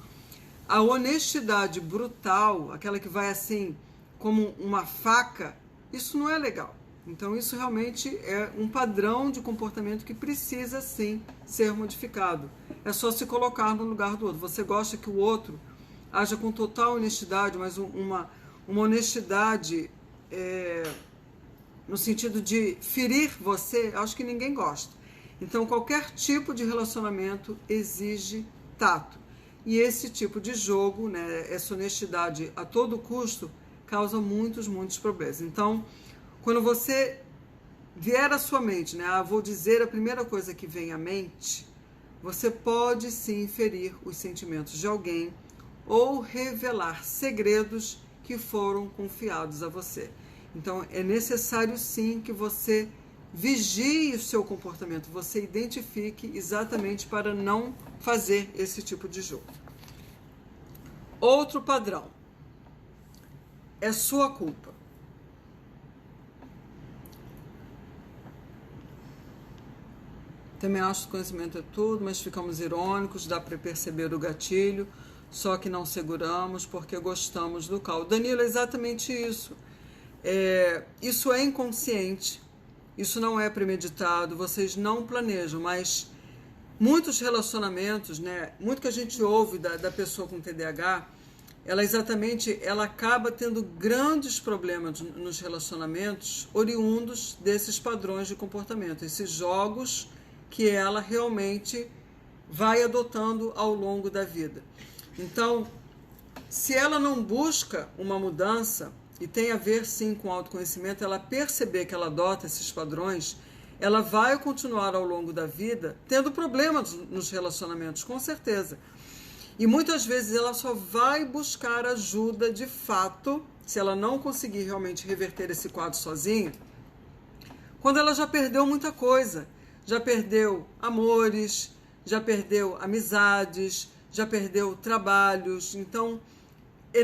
a honestidade brutal, aquela que vai assim, como uma faca, isso não é legal. Então, isso realmente é um padrão de comportamento que precisa, sim, ser modificado. É só se colocar no lugar do outro. Você gosta que o outro haja com total honestidade, mas uma honestidade no sentido de ferir você, acho que ninguém gosta. Então, qualquer tipo de relacionamento exige tato. E esse tipo de jogo, né, essa honestidade a todo custo, causa muitos problemas. Então, quando você vier à sua mente, né, vou dizer a primeira coisa que vem à mente, você pode sim ferir os sentimentos de alguém ou revelar segredos que foram confiados a você. Então, é necessário sim que você vigie o seu comportamento, você identifique exatamente para não fazer esse tipo de jogo. Outro padrão é sua culpa. Também acho que conhecimento é tudo, mas ficamos irônicos, dá para perceber o gatilho, só que não seguramos porque gostamos do caldo. Danilo, é exatamente isso. Isso é inconsciente, isso não é premeditado, vocês não planejam, mas muitos relacionamentos, né, muito que a gente ouve da pessoa com TDAH, ela acaba tendo grandes problemas nos relacionamentos oriundos desses padrões de comportamento, esses jogos que ela realmente vai adotando ao longo da vida. Então, se ela não busca uma mudança, e tem a ver sim com autoconhecimento, ela perceber que ela adota esses padrões, ela vai continuar ao longo da vida tendo problemas nos relacionamentos, com certeza. E muitas vezes ela só vai buscar ajuda de fato, se ela não conseguir realmente reverter esse quadro sozinha, quando ela já perdeu muita coisa. Já perdeu amores, já perdeu amizades, já perdeu trabalhos. Então,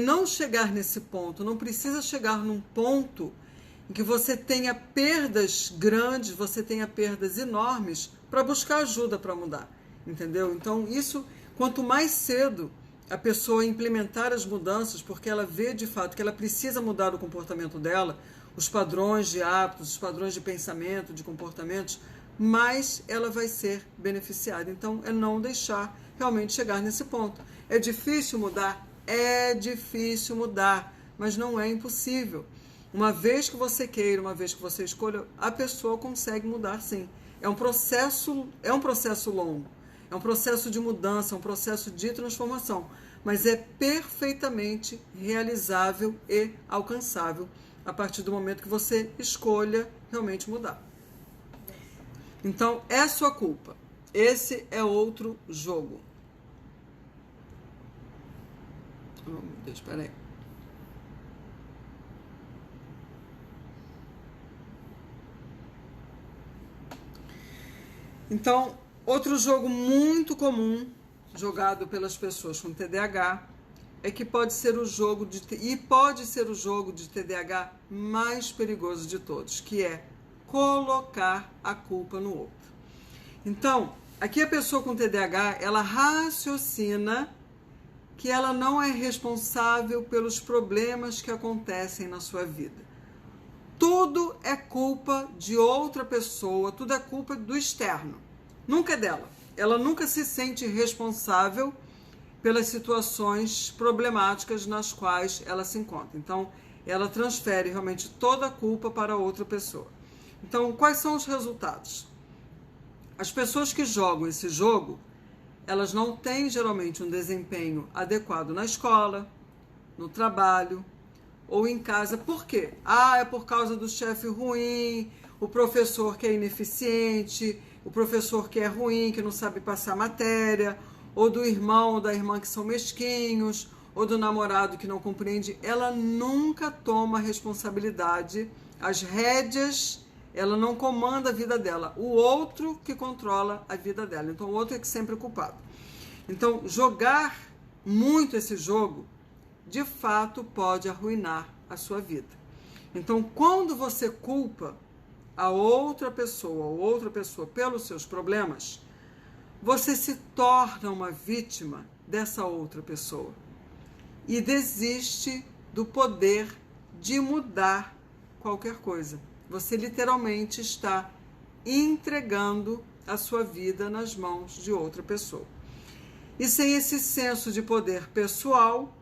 não chegar nesse ponto, não precisa chegar num ponto em que você tenha perdas grandes, você tenha perdas enormes para buscar ajuda para mudar, entendeu? Então, isso, quanto mais cedo a pessoa implementar as mudanças, porque ela vê de fato que ela precisa mudar o comportamento dela, os padrões de hábitos, os padrões de pensamento, de comportamentos, mais ela vai ser beneficiada. Então, é não deixar realmente chegar nesse ponto. É difícil mudar? É difícil mudar, mas não é impossível. Uma vez que você queira, uma vez que você escolha, a pessoa consegue mudar sim. É um processo longo, é um processo de mudança, é um processo de transformação, mas é perfeitamente realizável e alcançável a partir do momento que você escolha realmente mudar. Então, é sua culpa. Esse é outro jogo. Oh, meu Deus, peraí. Então, outro jogo muito comum jogado pelas pessoas com TDAH é que pode ser o jogo de TDAH mais perigoso de todos, que é colocar a culpa no outro. Então, aqui a pessoa com TDAH, ela raciocina que ela não é responsável pelos problemas que acontecem na sua vida. Tudo é culpa de outra pessoa, tudo é culpa do externo. Nunca é dela. ela nunca se sente responsável pelas situações problemáticas nas quais ela se encontra. Então, ela transfere realmente toda a culpa para outra pessoa. Então, quais são os resultados? As pessoas que jogam esse jogo, elas não têm geralmente um desempenho adequado na escola, no trabalho ou em casa. Por quê? É por causa do chefe ruim, o professor que é ineficiente, o professor que é ruim, que não sabe passar matéria, ou do irmão ou da irmã que são mesquinhos, ou do namorado que não compreende. Ela nunca toma responsabilidade, as rédeas, ela não comanda a vida dela. O outro que controla a vida dela. Então, o outro é que sempre é culpado. Então, jogar muito esse jogo, de fato, pode arruinar a sua vida. Então, quando você culpa a outra pessoa ou outra pessoa pelos seus problemas, você se torna uma vítima dessa outra pessoa e desiste do poder de mudar qualquer coisa. Você literalmente está entregando a sua vida nas mãos de outra pessoa. E sem esse senso de poder pessoal,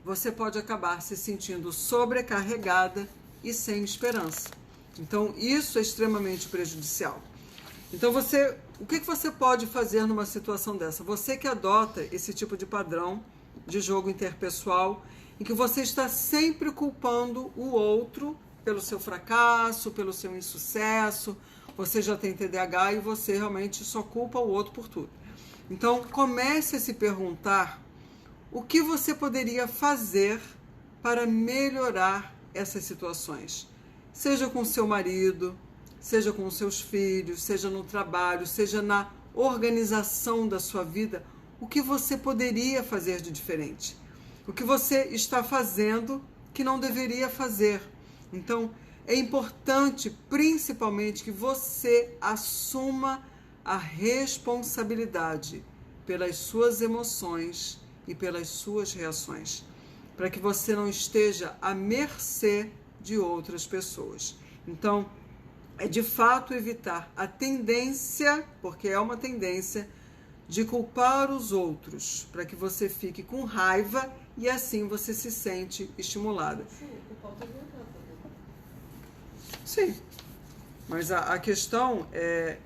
você pode acabar se sentindo sobrecarregada e sem esperança. Então, isso é extremamente prejudicial. Então, o que você pode fazer numa situação dessa? Você que adota esse tipo de padrão de jogo interpessoal, em que você está sempre culpando o outro pelo seu fracasso, pelo seu insucesso, você já tem TDAH e você realmente só culpa o outro por tudo. Então, comece a se perguntar o que você poderia fazer para melhorar essas situações. Seja com seu marido, seja com seus filhos, seja no trabalho, seja na organização da sua vida, o que você poderia fazer de diferente? O que você está fazendo que não deveria fazer? Então, é importante, principalmente, que você assuma a responsabilidade pelas suas emoções e pelas suas reações, para que você não esteja à mercê de outras pessoas. Então, é de fato evitar a tendência, porque é uma tendência, de culpar os outros, para que você fique com raiva e assim você se sente estimulada. Sim, mas a questão é,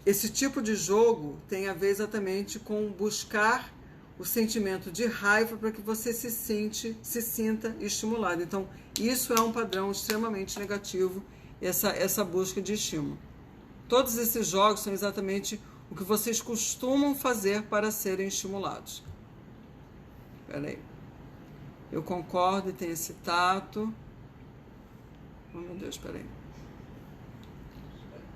esse tipo de jogo tem a ver exatamente com buscar o sentimento de raiva para que você se sinta estimulado. Então, isso é um padrão extremamente negativo, essa busca de estímulo. Todos esses jogos são exatamente o que vocês costumam fazer para serem estimulados. Espera aí. Eu concordo e tenho esse tato. Oh, meu Deus, espera aí.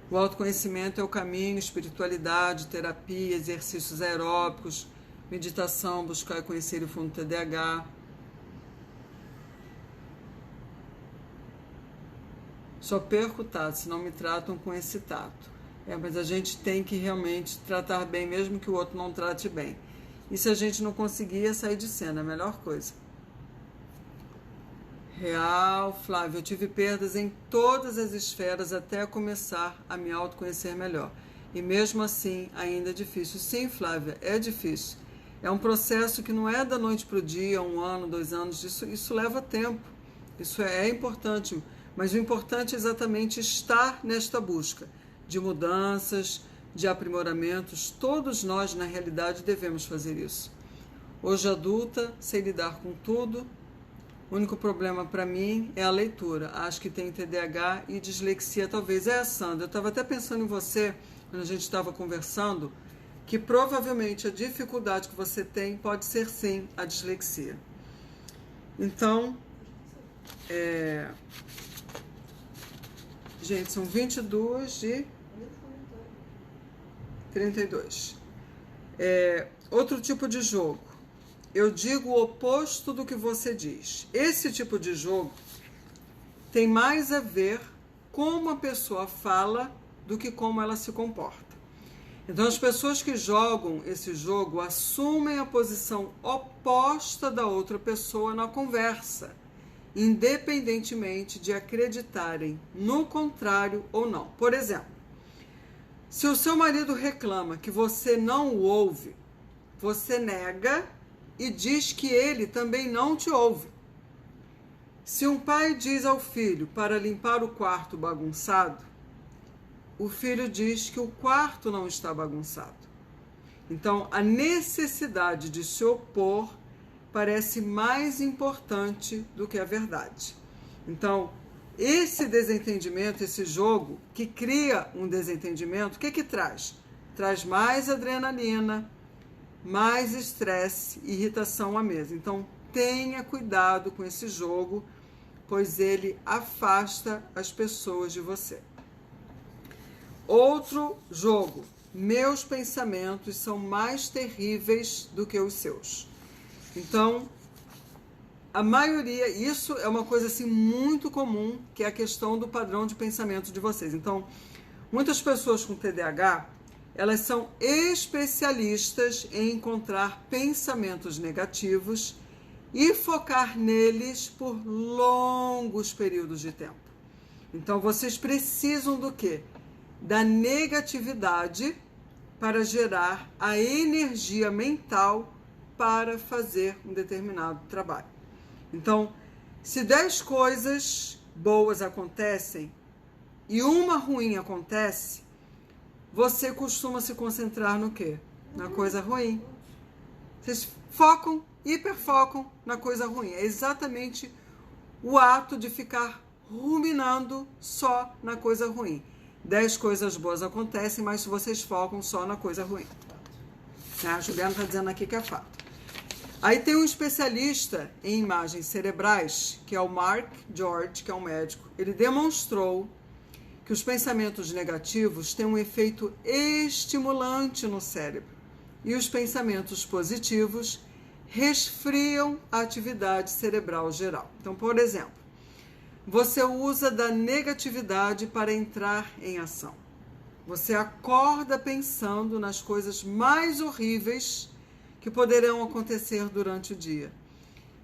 O autoconhecimento é o caminho, espiritualidade, terapia, exercícios aeróbicos, meditação, buscar e conhecer o fundo do TDAH. Só perco o tato, se não me tratam com esse tato. Mas a gente tem que realmente tratar bem, mesmo que o outro não trate bem. E se a gente não conseguir, sair de cena, é a melhor coisa. Real, Flávio, eu tive perdas em todas as esferas até começar a me autoconhecer melhor. E mesmo assim, ainda é difícil. Sim, Flávia, é difícil. É um processo que não é da noite para o dia, 1 ano, 2 anos, isso leva tempo. Isso é importante, mas o importante é exatamente estar nesta busca de mudanças, de aprimoramentos. Todos nós, na realidade, devemos fazer isso. Hoje, adulta, sei lidar com tudo. O único problema para mim é a leitura. Acho que tem TDAH e dislexia, talvez. Sandra, eu estava até pensando em você, quando a gente estava conversando, que provavelmente a dificuldade que você tem pode ser, sim, a dislexia. Então, gente, são 22 de 32. Outro tipo de jogo. Eu digo o oposto do que você diz. Esse tipo de jogo tem mais a ver com como a pessoa fala do que como ela se comporta. Então, as pessoas que jogam esse jogo assumem a posição oposta da outra pessoa na conversa, independentemente de acreditarem no contrário ou não. Por exemplo, Se o seu marido reclama que você não o ouve, você nega e diz que ele também não te ouve. Se um pai diz ao filho para limpar o quarto bagunçado, o filho diz que o quarto não está bagunçado. Então, a necessidade de se opor parece mais importante do que a verdade. Então, esse desentendimento, esse jogo que cria um desentendimento, o que traz? Traz mais adrenalina, mais estresse, irritação à mesa. Então, tenha cuidado com esse jogo, pois ele afasta as pessoas de você. Outro jogo. Meus pensamentos são mais terríveis do que os seus. Então, a maioria, isso é uma coisa assim muito comum, que é a questão do padrão de pensamento de vocês. Então, muitas pessoas com TDAH, elas são especialistas em encontrar pensamentos negativos e focar neles por longos períodos de tempo. Então, vocês precisam do quê? Da negatividade para gerar a energia mental para fazer um determinado trabalho. Então, se 10 coisas boas acontecem e uma ruim acontece, você costuma se concentrar no quê? Na coisa ruim. Vocês focam, hiperfocam na coisa ruim. É exatamente o ato de ficar ruminando só na coisa ruim. 10 coisas boas acontecem, mas vocês focam só na coisa ruim. A Juliana está dizendo aqui que é fato. Aí tem um especialista em imagens cerebrais, que é o Mark George, que é um médico. Ele demonstrou que os pensamentos negativos têm um efeito estimulante no cérebro e os pensamentos positivos resfriam a atividade cerebral geral. Então, por exemplo, você usa da negatividade para entrar em ação. Você acorda pensando nas coisas mais horríveis que poderão acontecer durante o dia.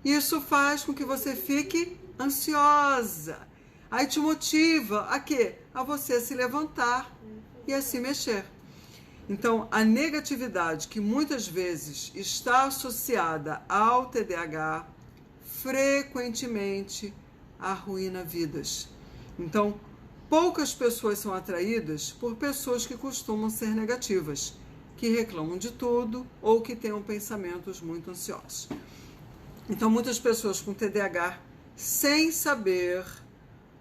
Isso faz com que você fique ansiosa. Aí te motiva a quê? A você se levantar e a se mexer. Então, a negatividade que muitas vezes está associada ao TDAH, frequentemente arruína vidas. Então, poucas pessoas são atraídas por pessoas que costumam ser negativas, que reclamam de tudo ou que tenham pensamentos muito ansiosos. Então, muitas pessoas com TDAH, sem saber,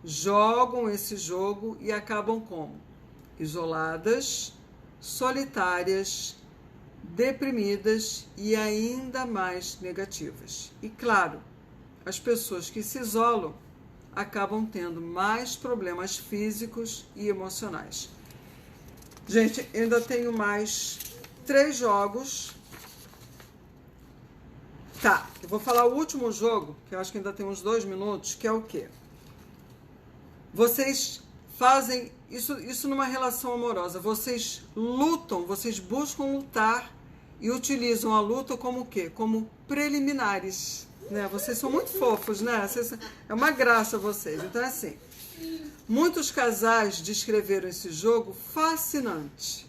jogam esse jogo e acabam como? Isoladas, solitárias, deprimidas e ainda mais negativas. E claro, as pessoas que se isolam acabam tendo mais problemas físicos e emocionais. Gente, ainda tenho mais 3 jogos. Tá, eu vou falar o último jogo, que eu acho que ainda tem uns 2 minutos, que é o quê? Vocês fazem isso numa relação amorosa. Vocês lutam, vocês buscam lutar e utilizam a luta como o quê? Como preliminares. Né? Vocês são muito fofos, né? É uma graça vocês. Então é assim, muitos casais descreveram esse jogo fascinante.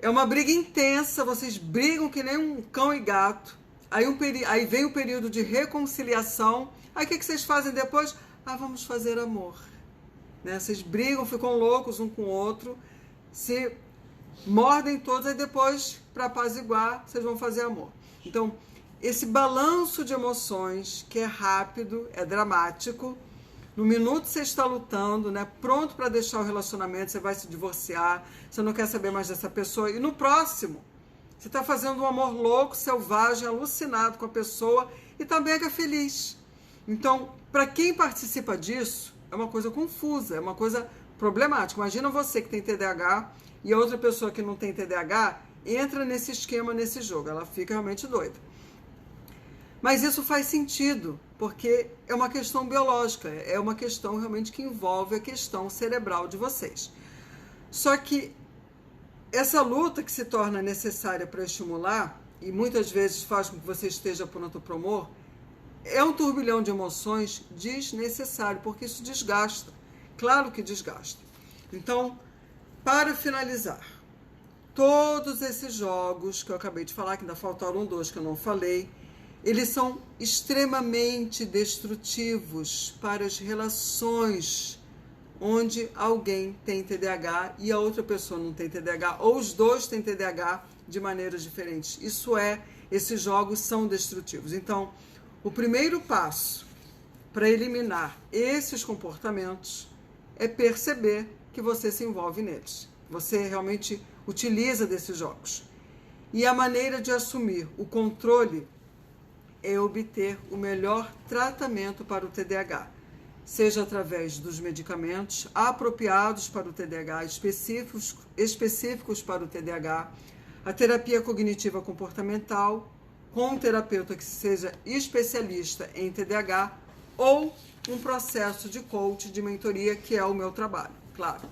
É uma briga intensa, vocês brigam que nem um cão e gato. Aí vem o período de reconciliação. Aí o que vocês fazem depois? Vamos fazer amor. Né? Vocês brigam, ficam loucos um com o outro, se mordem todos, aí depois, para apaziguar, vocês vão fazer amor. Então, esse balanço de emoções, que é rápido, é dramático, no minuto você está lutando, né, pronto para deixar o relacionamento, você vai se divorciar, você não quer saber mais dessa pessoa, e no próximo, você está fazendo um amor louco, selvagem, alucinado com a pessoa, e está mega feliz. Então, para quem participa disso, é uma coisa confusa, é uma coisa problemática. Imagina você que tem TDAH e a outra pessoa que não tem TDAH entra nesse esquema, nesse jogo, ela fica realmente doida. Mas isso faz sentido, porque é uma questão biológica, é uma questão realmente que envolve a questão cerebral de vocês. Só que essa luta que se torna necessária para estimular, e muitas vezes faz com que você esteja pronto para o amor, é um turbilhão de emoções desnecessário, porque isso desgasta. Claro que desgasta. Então, para finalizar, Todos esses jogos que eu acabei de falar, que ainda faltaram 2 que eu não falei, eles são extremamente destrutivos para as relações onde alguém tem TDAH e a outra pessoa não tem TDAH, ou os dois têm TDAH de maneiras diferentes. Esses jogos são destrutivos. Então, o primeiro passo para eliminar esses comportamentos é perceber que você se envolve neles. Você realmente utiliza desses jogos. E a maneira de assumir o controle é obter o melhor tratamento para o TDAH, seja através dos medicamentos apropriados para o TDAH, específicos para o TDAH, a terapia cognitiva comportamental, com um terapeuta que seja especialista em TDAH, ou um processo de coach, de mentoria, que é o meu trabalho, claro.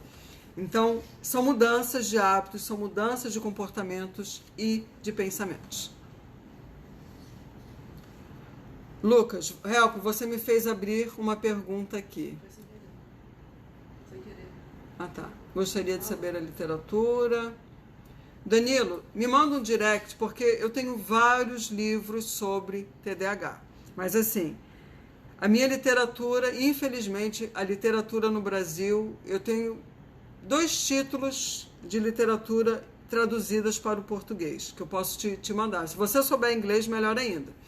Então, são mudanças de hábitos, são mudanças de comportamentos e de pensamentos. Lucas, Help, você me fez abrir uma pergunta aqui. Sem querer. Ah, tá. Gostaria de saber a literatura. Danilo, me manda um direct, porque eu tenho vários livros sobre TDAH. Mas assim, a minha literatura, infelizmente, a literatura no Brasil, eu tenho 2 títulos de literatura traduzidas para o português, que eu posso te mandar. Se você souber inglês, melhor ainda.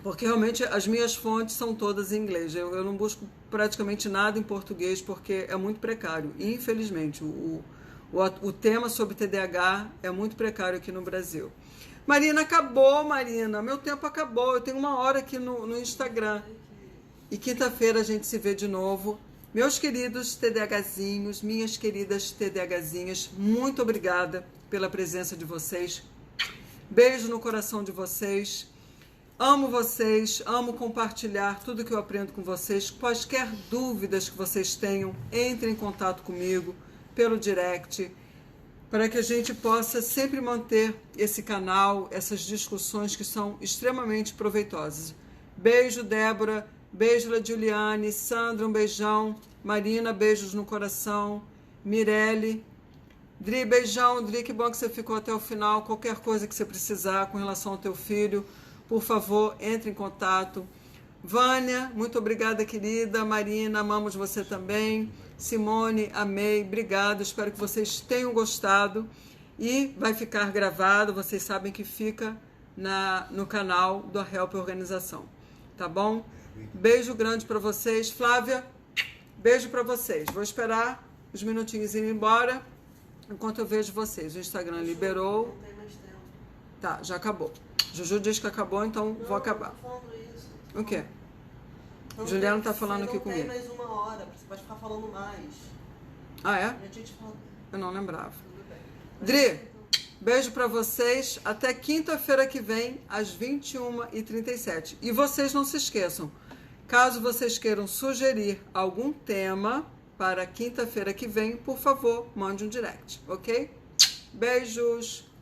Porque realmente as minhas fontes são todas em inglês. Eu não busco praticamente nada em português porque é muito precário. Infelizmente, o tema sobre TDAH é muito precário aqui no Brasil. Marina, acabou, Marina. Meu tempo acabou. Eu tenho 1 hora aqui no Instagram. E quinta-feira a gente se vê de novo. Meus queridos TDAHzinhos, minhas queridas TDAHzinhas, muito obrigada pela presença de vocês. Beijo no coração de vocês. Amo vocês, amo compartilhar tudo que eu aprendo com vocês. Quaisquer dúvidas que vocês tenham, entrem em contato comigo pelo direct, para que a gente possa sempre manter esse canal, essas discussões que são extremamente proveitosas. Beijo, Débora. Beijo, Juliane. Sandra, um beijão. Marina, beijos no coração. Mirelle. Dri, beijão. Dri, que bom que você ficou até o final. Qualquer coisa que você precisar com relação ao teu filho, por favor, entre em contato. Vânia, muito obrigada, querida. Marina, amamos você também. Simone, amei, obrigada. Espero que vocês tenham gostado. E vai ficar gravado, vocês sabem que fica no canal do Help Organização. Tá bom? Beijo grande para vocês. Flávia, beijo para vocês. Vou esperar os minutinhos irem embora enquanto eu vejo vocês. O Instagram liberou. Não tem mais tempo. Tá, já acabou. Juju diz que acabou, então vou acabar. Não, tô falando isso. O quê? Não Juliana tem- tá falando você aqui não comigo. tem mais 1 hora, você pode ficar falando mais. Ah, é? Já tinha te falado. Eu não lembrava. Tudo bem. Dri, beijo pra vocês. Até quinta-feira que vem, às 21h37. E vocês não se esqueçam, caso vocês queiram sugerir algum tema para quinta-feira que vem, por favor, mande um direct, ok? Beijos!